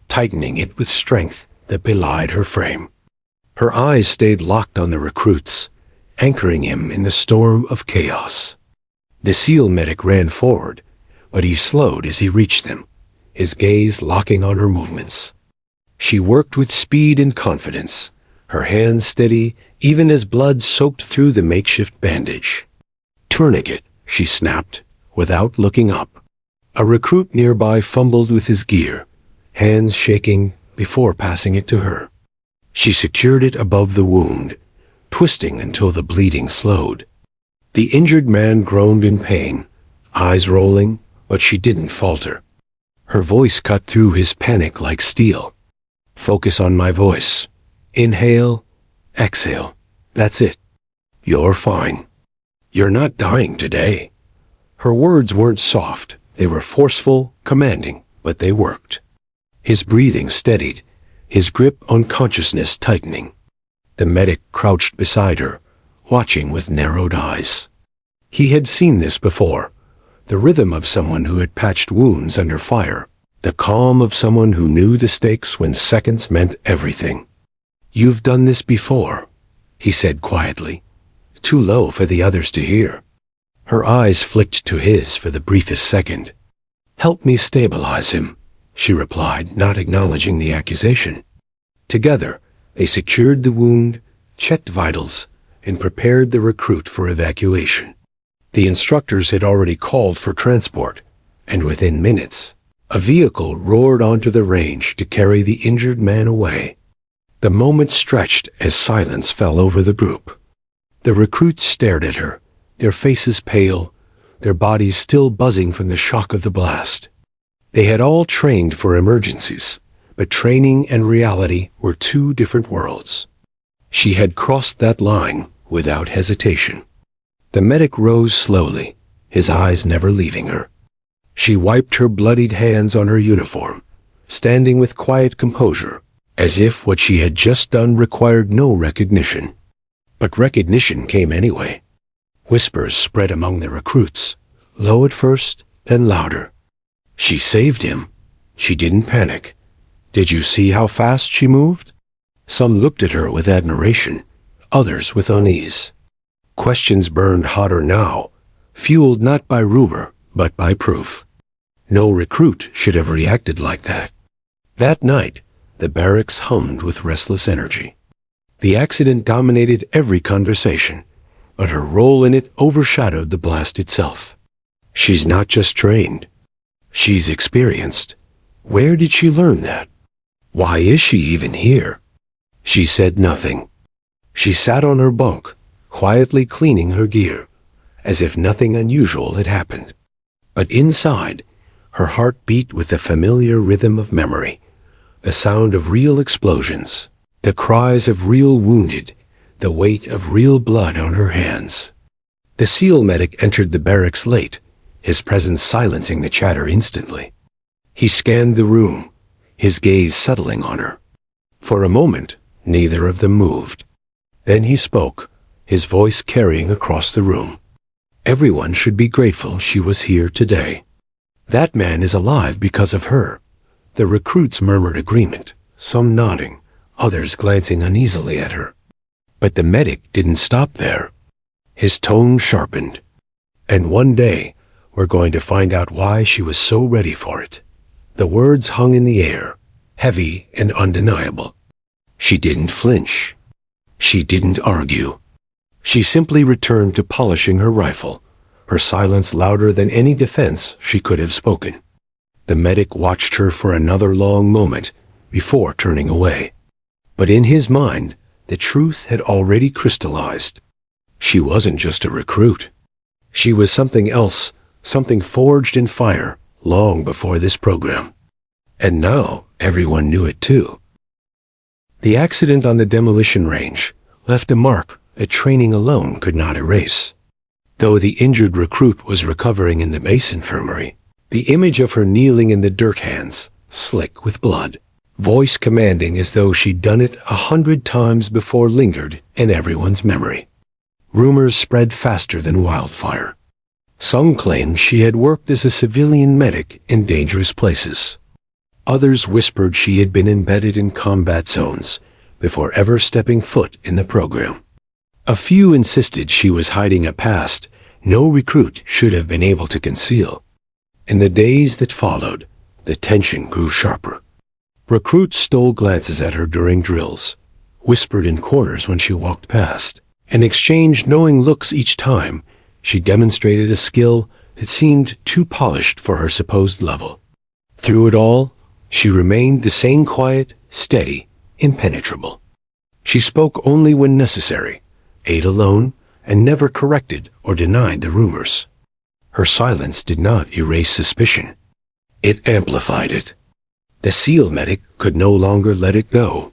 tightening it with strength that belied her frame. Her eyes stayed locked on the recruits, anchoring him in the storm of chaos. The SEAL medic ran forward, but he slowed as he reached them, his gaze locking on her movements. She worked with speed and confidence, her hands steady even as blood soaked through the makeshift bandage. "Tourniquet," she snapped, without looking up. A recruit nearby fumbled with his gear, hands shaking before passing it to her. She secured it above the wound, twisting until the bleeding slowed. The injured man groaned in pain, eyes rolling, but she didn't falter. Her voice cut through his panic like steel. "Focus on my voice. Inhale, exhale. That's it. You're fine. You're not dying today." Her words weren't soft. They were forceful, commanding, but they worked. His breathing steadied, his grip on consciousness tightening. The medic crouched beside her, watching with narrowed eyes. He had seen this before, the rhythm of someone who had patched wounds under fire, the calm of someone who knew the stakes when seconds meant everything. "You've done this before," he said quietly, too low for the others to hear. Her eyes flicked to his for the briefest second. "Help me stabilize him," she replied, not acknowledging the accusation. Together, they secured the wound, checked vitals, and prepared the recruit for evacuation. The instructors had already called for transport, and within minutes, a vehicle roared onto the range to carry the injured man away. The moment stretched as silence fell over the group. The recruits stared at her, their faces pale, their bodies still buzzing from the shock of the blast. They had all trained for emergencies, but training and reality were two different worlds. She had crossed that line without hesitation. The medic rose slowly, his eyes never leaving her. She wiped her bloodied hands on her uniform, standing with quiet composure, as if what she had just done required no recognition. But recognition came anyway. Whispers spread among the recruits, low at first, then louder. She saved him. She didn't panic. Did you see how fast she moved? Some looked at her with admiration, others with unease. Questions burned hotter now, fueled not by rumor, but by proof. No recruit should have reacted like that. That night, the barracks hummed with restless energy. The accident dominated every conversation, but her role in it overshadowed the blast itself. She's not just trained. She's experienced. Where did she learn that? Why is she even here? She said nothing. She sat on her bunk, quietly cleaning her gear, as if nothing unusual had happened. But inside, her heart beat with the familiar rhythm of memory, the sound of real explosions, the cries of real wounded, the weight of real blood on her hands. The SEAL medic entered the barracks late, his presence silencing the chatter instantly. He scanned the room, his gaze settling on her. For a moment, neither of them moved. Then he spoke, his voice carrying across the room. Everyone should be grateful she was here today. That man is alive because of her. The recruits murmured agreement, some nodding, others glancing uneasily at her. But the medic didn't stop there. His tone sharpened. And one day, we're going to find out why she was so ready for it. The words hung in the air, heavy and undeniable. She didn't flinch. She didn't argue. She simply returned to polishing her rifle, her silence louder than any defense she could have spoken. The medic watched her for another long moment before turning away. But in his mind, the truth had already crystallized. She wasn't just a recruit. She was something else, something forged in fire long before this program. And now everyone knew it too. The accident on the demolition range left a mark that training alone could not erase. Though the injured recruit was recovering in the base infirmary, the image of her kneeling in the dirt hands, slick with blood, voice commanding as though she'd done it 100 times before, lingered in everyone's memory. Rumors spread faster than wildfire. Some claimed she had worked as a civilian medic in dangerous places. Others whispered she had been embedded in combat zones before ever stepping foot in the program. A few insisted she was hiding a past no recruit should have been able to conceal. In the days that followed, the tension grew sharper. Recruits stole glances at her during drills, whispered in corners when she walked past, and exchanged knowing looks each time she demonstrated a skill that seemed too polished for her supposed level. Through it all, she remained the same quiet, steady, impenetrable. She spoke only when necessary, ate alone, and never corrected or denied the rumors. Her silence did not erase suspicion. It amplified it. The SEAL medic could no longer let it go.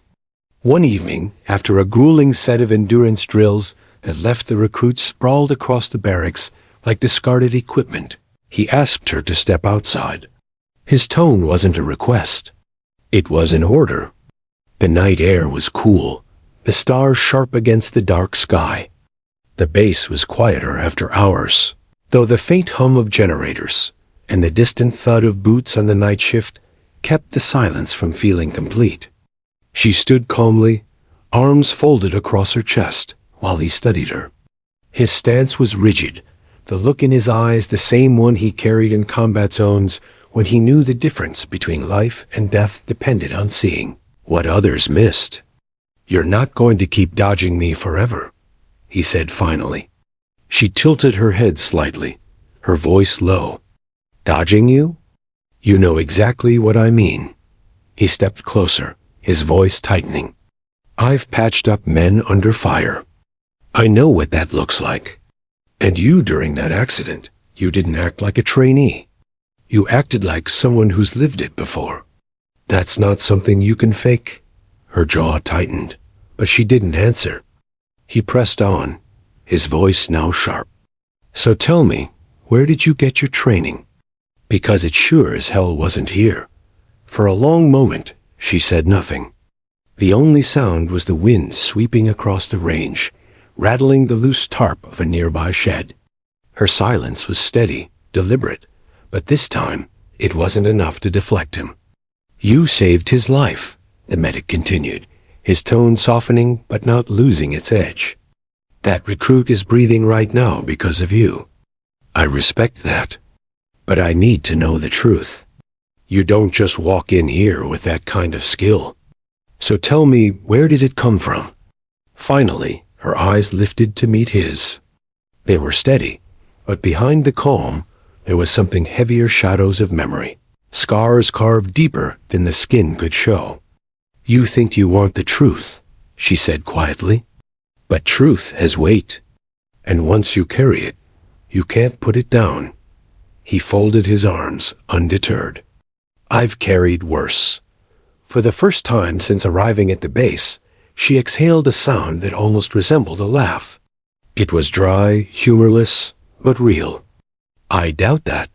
One evening, after a grueling set of endurance drills that left the recruits sprawled across the barracks like discarded equipment, he asked her to step outside. His tone wasn't a request. It was an order. The night air was cool, the stars sharp against the dark sky. The base was quieter after hours, though the faint hum of generators and the distant thud of boots on the night shift kept the silence from feeling complete. She stood calmly, arms folded across her chest, while he studied her. His stance was rigid, the look in his eyes the same one he carried in combat zones when he knew the difference between life and death depended on seeing what others missed. "You're not going to keep dodging me forever," he said finally. She tilted her head slightly, her voice low. "Dodging you? You know exactly what I mean." He stepped closer, his voice tightening. "I've patched up men under fire. I know what that looks like. And you, during that accident, you didn't act like a trainee. You acted like someone who's lived it before. That's not something you can fake." Her jaw tightened, but she didn't answer. He pressed on, his voice now sharp. "So tell me, where did you get your training? Because it sure as hell wasn't here." For a long moment, she said nothing. The only sound was the wind sweeping across the range, rattling the loose tarp of a nearby shed. Her silence was steady, deliberate, but this time it wasn't enough to deflect him. "You saved his life," the medic continued, his tone softening but not losing its edge. "That recruit is breathing right now because of you. I respect that. But I need to know the truth. You don't just walk in here with that kind of skill. So tell me, where did it come from?" Finally, her eyes lifted to meet his. They were steady, but behind the calm, there was something heavier shadows of memory, scars carved deeper than the skin could show. "You think you want the truth," she said quietly. "But truth has weight. And once you carry it, you can't put it down." He folded his arms, undeterred. "I've carried worse." For the first time since arriving at the base, she exhaled a sound that almost resembled a laugh. It was dry, humorless, but real. "I doubt that."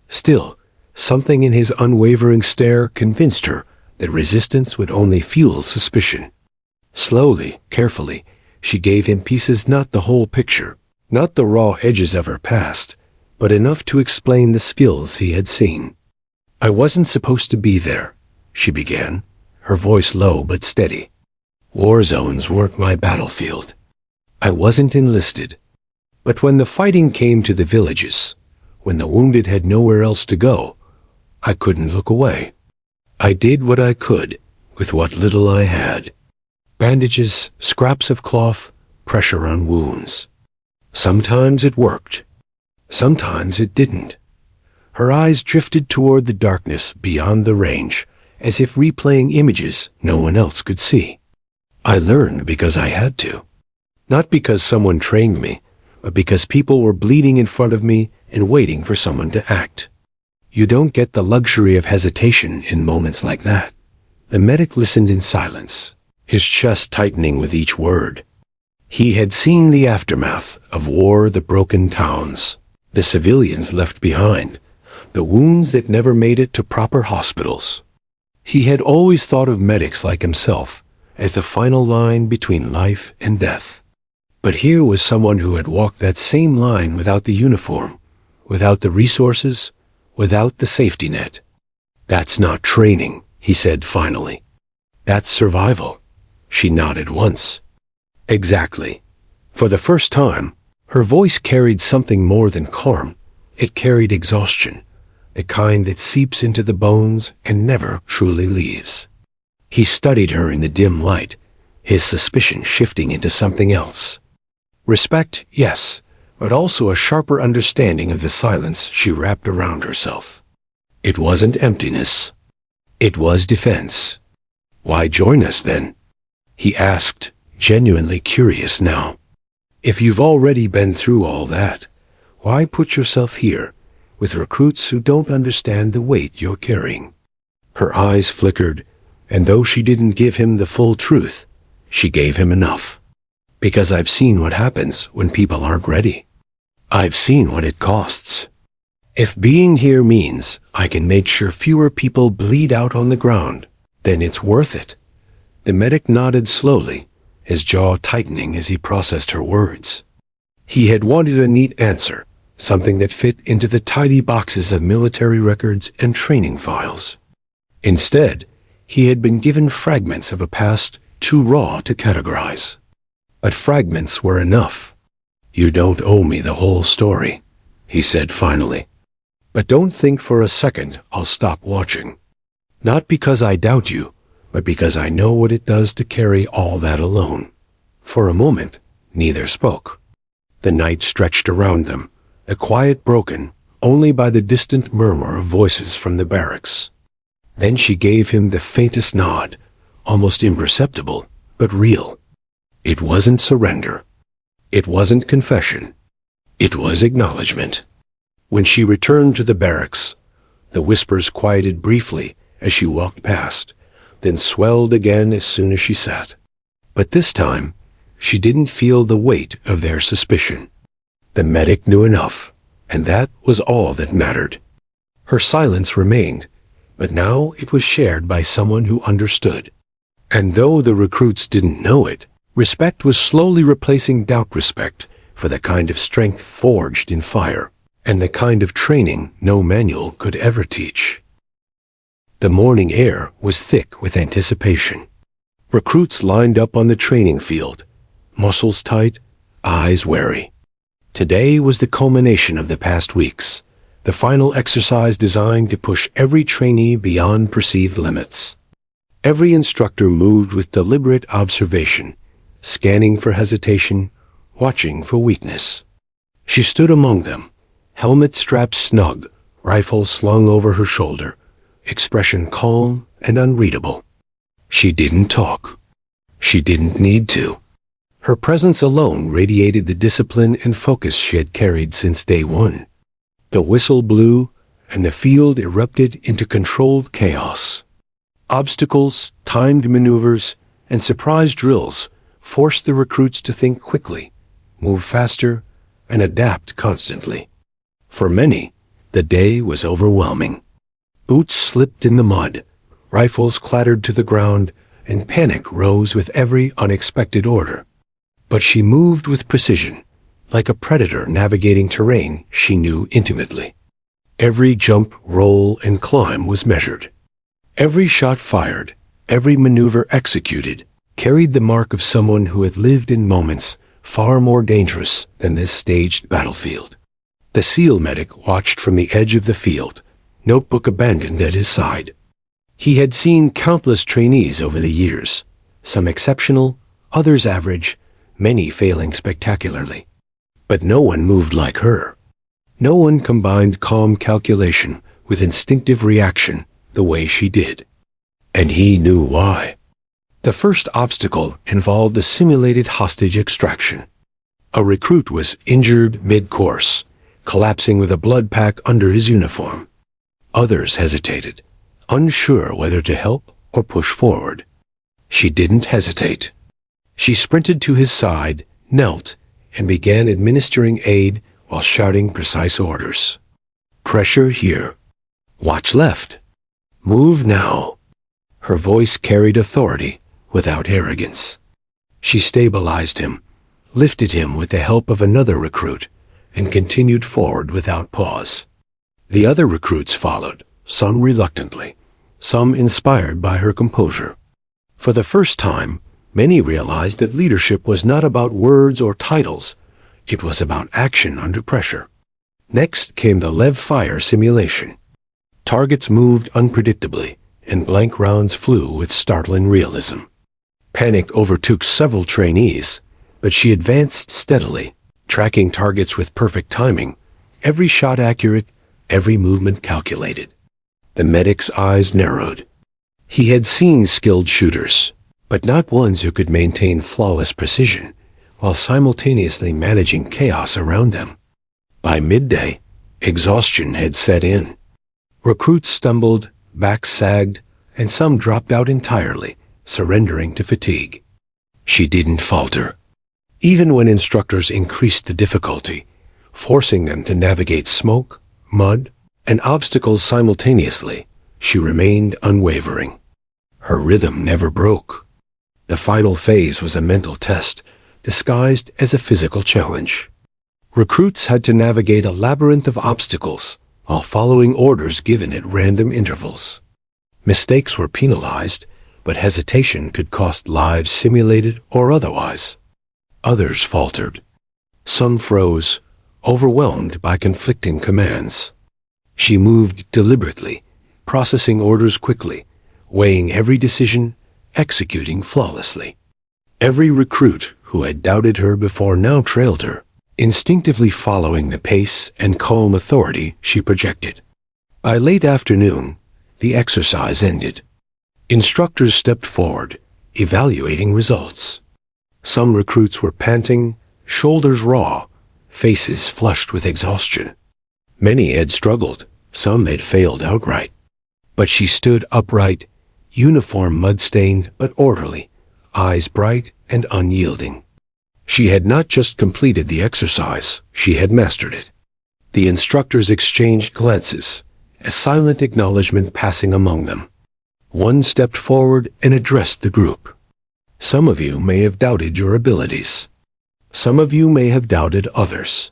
Still, something in his unwavering stare convinced her that resistance would only fuel suspicion. Slowly, carefully, she gave him pieces, not the whole picture, not the raw edges of her past, but enough to explain the skills he had seen. "I wasn't supposed to be there," she began, her voice low but steady. "War zones weren't my battlefield. I wasn't enlisted. But when the fighting came to the villages, when the wounded had nowhere else to go, I couldn't look away. I did what I could with what little I had. Bandages, scraps of cloth, pressure on wounds. Sometimes it worked. Sometimes it didn't." Her eyes drifted toward the darkness beyond the range, as if replaying images no one else could see. "I learned because I had to. Not because someone trained me, but because people were bleeding in front of me and waiting for someone to act. You don't get the luxury of hesitation in moments like that." The medic listened in silence, his chest tightening with each word. He had seen the aftermath of war, the broken towns, the civilians left behind, the wounds that never made it to proper hospitals. He had always thought of medics like himself as the final line between life and death. But here was someone who had walked that same line without the uniform, without the resources, without the safety net. "That's not training," he said finally. "That's survival." She nodded once. "Exactly." For the first time, her voice carried something more than calm. It carried exhaustion, the kind that seeps into the bones and never truly leaves. He studied her in the dim light, his suspicion shifting into something else. Respect, yes, but also a sharper understanding of the silence she wrapped around herself. It wasn't emptiness. It was defense. "Why join us then?" he asked, genuinely curious now. "If you've already been through all that, why put yourself here with recruits who don't understand the weight you're carrying?" Her eyes flickered, and though she didn't give him the full truth, she gave him enough. "Because I've seen what happens when people aren't ready. I've seen what it costs. If being here means I can make sure fewer people bleed out on the ground, then it's worth it." The medic nodded slowly, his jaw tightening as he processed her words. He had wanted a neat answer, something that fit into the tidy boxes of military records and training files. Instead, he had been given fragments of a past too raw to categorize. But fragments were enough. "You don't owe me the whole story," he said finally. "But don't think for a second I'll stop watching. Not because I doubt you, but because I know what it does to carry all that alone." For a moment, neither spoke. The night stretched around them, the quiet broken only by the distant murmur of voices from the barracks. Then she gave him the faintest nod, almost imperceptible, but real. It wasn't surrender. It wasn't confession. It was acknowledgement. When she returned to the barracks, the whispers quieted briefly as she walked past, then swelled again as soon as she sat. But this time, she didn't feel the weight of their suspicion. The medic knew enough, and that was all that mattered. Her silence remained, but now it was shared by someone who understood. And though the recruits didn't know it, Respect was slowly replacing doubt. Respect for the kind of strength forged in fire, and the kind of training no manual could ever teach. The morning air was thick with anticipation. Recruits lined up on the training field, muscles tight, eyes wary. Today was the culmination of the past weeks, the final exercise designed to push every trainee beyond perceived limits. Every instructor moved with deliberate observation, scanning for hesitation, watching for weakness. She stood among them, helmet strapped snug, rifle slung over her shoulder, expression calm and unreadable. She didn't talk. She didn't need to. Her presence alone radiated the discipline and focus she had carried since day one. The whistle blew, and the field erupted into controlled chaos. Obstacles, timed maneuvers, and surprise drills forced the recruits to think quickly, move faster, and adapt constantly. For many, the day was overwhelming. Boots slipped in the mud, rifles clattered to the ground, and panic rose with every unexpected order. But she moved with precision, like a predator navigating terrain she knew intimately. Every jump, roll, and climb was measured. Every shot fired, every maneuver executed, carried the mark of someone who had lived in moments far more dangerous than this staged battlefield. The SEAL medic watched from the edge of the field, notebook abandoned at his side. He had seen countless trainees over the years, some exceptional, others average, many failing spectacularly. But no one moved like her. No one combined calm calculation with instinctive reaction the way she did. And he knew why. The first obstacle involved a simulated hostage extraction. A recruit was injured mid-course, collapsing with a blood pack under his uniform. Others hesitated, unsure whether to help or push forward. She didn't hesitate. She sprinted to his side, knelt, and began administering aid while shouting precise orders. Pressure here. Watch left. Move now. Her voice carried authority without arrogance. She stabilized him, lifted him with the help of another recruit, and continued forward without pause. The other recruits followed, some reluctantly, some inspired by her composure. For the first time, many realized that leadership was not about words or titles. It was about action under pressure. Next came the live fire simulation. Targets moved unpredictably, and blank rounds flew with startling realism. Panic overtook several trainees, but she advanced steadily, tracking targets with perfect timing, every shot accurate, every movement calculated. The medic's eyes narrowed. He had seen skilled shooters, but not ones who could maintain flawless precision while simultaneously managing chaos around them. By midday, exhaustion had set in. Recruits stumbled, backs sagged, and some dropped out entirely, surrendering to fatigue. She didn't falter. Even when instructors increased the difficulty, forcing them to navigate smoke, mud, and obstacles simultaneously, she remained unwavering. Her rhythm never broke. The final phase was a mental test, disguised as a physical challenge. Recruits had to navigate a labyrinth of obstacles while following orders given at random intervals. Mistakes were penalized, but hesitation could cost lives simulated or otherwise. Others faltered. Some froze, overwhelmed by conflicting commands. She moved deliberately, processing orders quickly, weighing every decision, executing flawlessly. Every recruit who had doubted her before now trailed her, instinctively following the pace and calm authority she projected. By late afternoon, the exercise ended. Instructors stepped forward, evaluating results. Some recruits were panting, shoulders raw, faces flushed with exhaustion. Many had struggled, some had failed outright. But she stood upright, uniform mud-stained but orderly, eyes bright and unyielding. She had not just completed the exercise, she had mastered it. The instructors exchanged glances, a silent acknowledgement passing among them. One stepped forward and addressed the group. Some of you may have doubted your abilities. Some of you may have doubted others.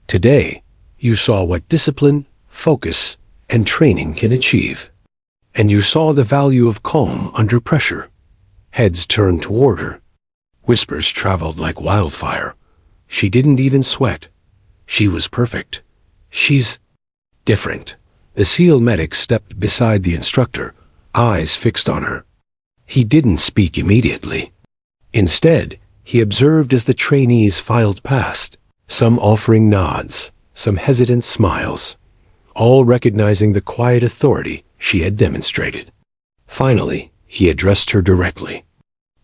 Today, you saw what discipline, focus, and training can achieve. And you saw the value of calm under pressure. Heads turned toward her. Whispers traveled like wildfire. She didn't even sweat. She was perfect. She's different. The SEAL medic stepped beside the instructor, eyes fixed on her. He didn't speak immediately. Instead, he observed as the trainees filed past, some offering nods, some hesitant smiles, all recognizing the quiet authority she had demonstrated. Finally, he addressed her directly.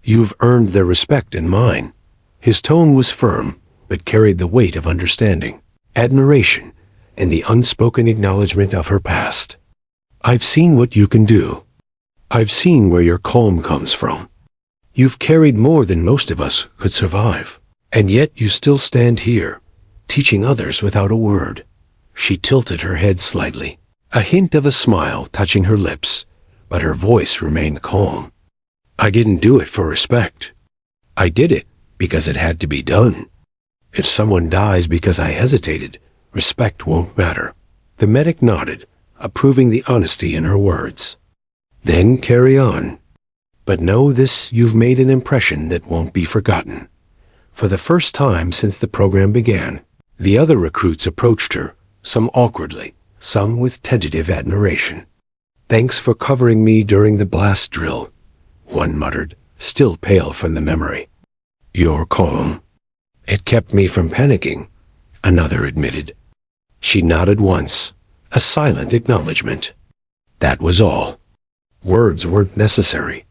"You've earned their respect and mine." His tone was firm, but carried the weight of understanding, admiration, and the unspoken acknowledgement of her past. "I've seen what you can do. I've seen where your calm comes from. You've carried more than most of us could survive, and yet you still stand here, teaching others without a word." She tilted her head slightly, a hint of a smile touching her lips, but her voice remained calm. "I didn't do it for respect. I did it because it had to be done. If someone dies because I hesitated, respect won't matter." The medic nodded, approving the honesty in her words. "Then carry on. But know this, you've made an impression that won't be forgotten." For the first time since the program began, the other recruits approached her, some awkwardly, some with tentative admiration. "Thanks for covering me during the blast drill," one muttered, still pale from the memory. "You're calm. It kept me from panicking," another admitted. She nodded once, a silent acknowledgement. That was all. Words weren't necessary.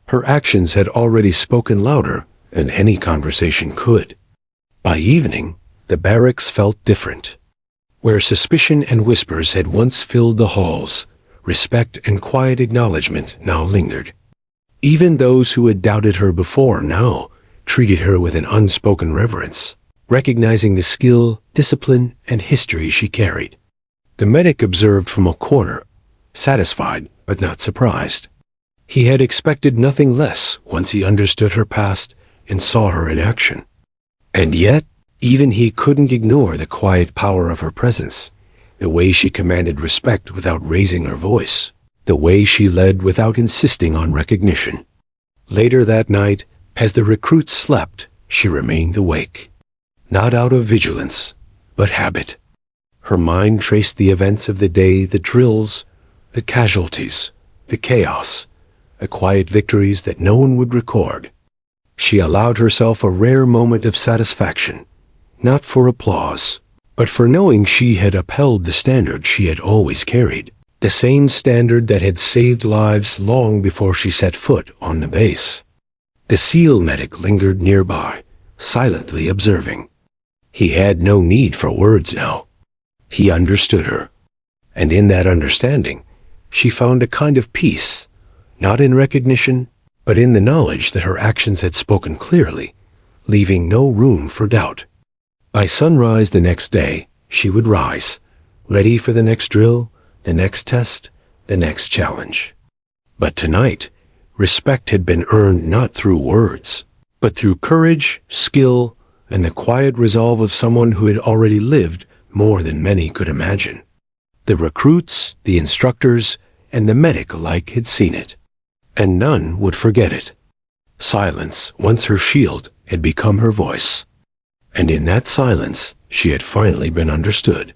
Her actions had already spoken louder than any conversation could. By evening, the barracks felt different. Where suspicion and whispers had once filled the halls, respect and quiet acknowledgement now lingered. Even those who had doubted her before now treated her with an unspoken reverence, recognizing the skill, discipline, and history she carried. The medic observed from a corner, satisfied but not surprised. He had expected nothing less once he understood her past and saw her in action. And yet, even he couldn't ignore the quiet power of her presence, the way she commanded respect without raising her voice, the way she led without insisting on recognition. Later that night, as the recruits slept, she remained awake. Not out of vigilance, but habit. Her mind traced the events of the day, the drills, the casualties, the chaos, the quiet victories that no one would record. She allowed herself a rare moment of satisfaction, not for applause, but for knowing she had upheld the standard she had always carried, the same standard that had saved lives long before she set foot on the base. The SEAL medic lingered nearby, silently observing. He had no need for words now. He understood her, and in that understanding, she found a kind of peace, not in recognition, but in the knowledge that her actions had spoken clearly, leaving no room for doubt. By sunrise the next day, she would rise, ready for the next drill, the next test, the next challenge. But tonight, respect had been earned not through words, but through courage, skill, and the quiet resolve of someone who had already lived more than many could imagine. The recruits, the instructors, and the medic alike had seen it, and none would forget it. Silence, once her shield, had become her voice. And in that silence, she had finally been understood.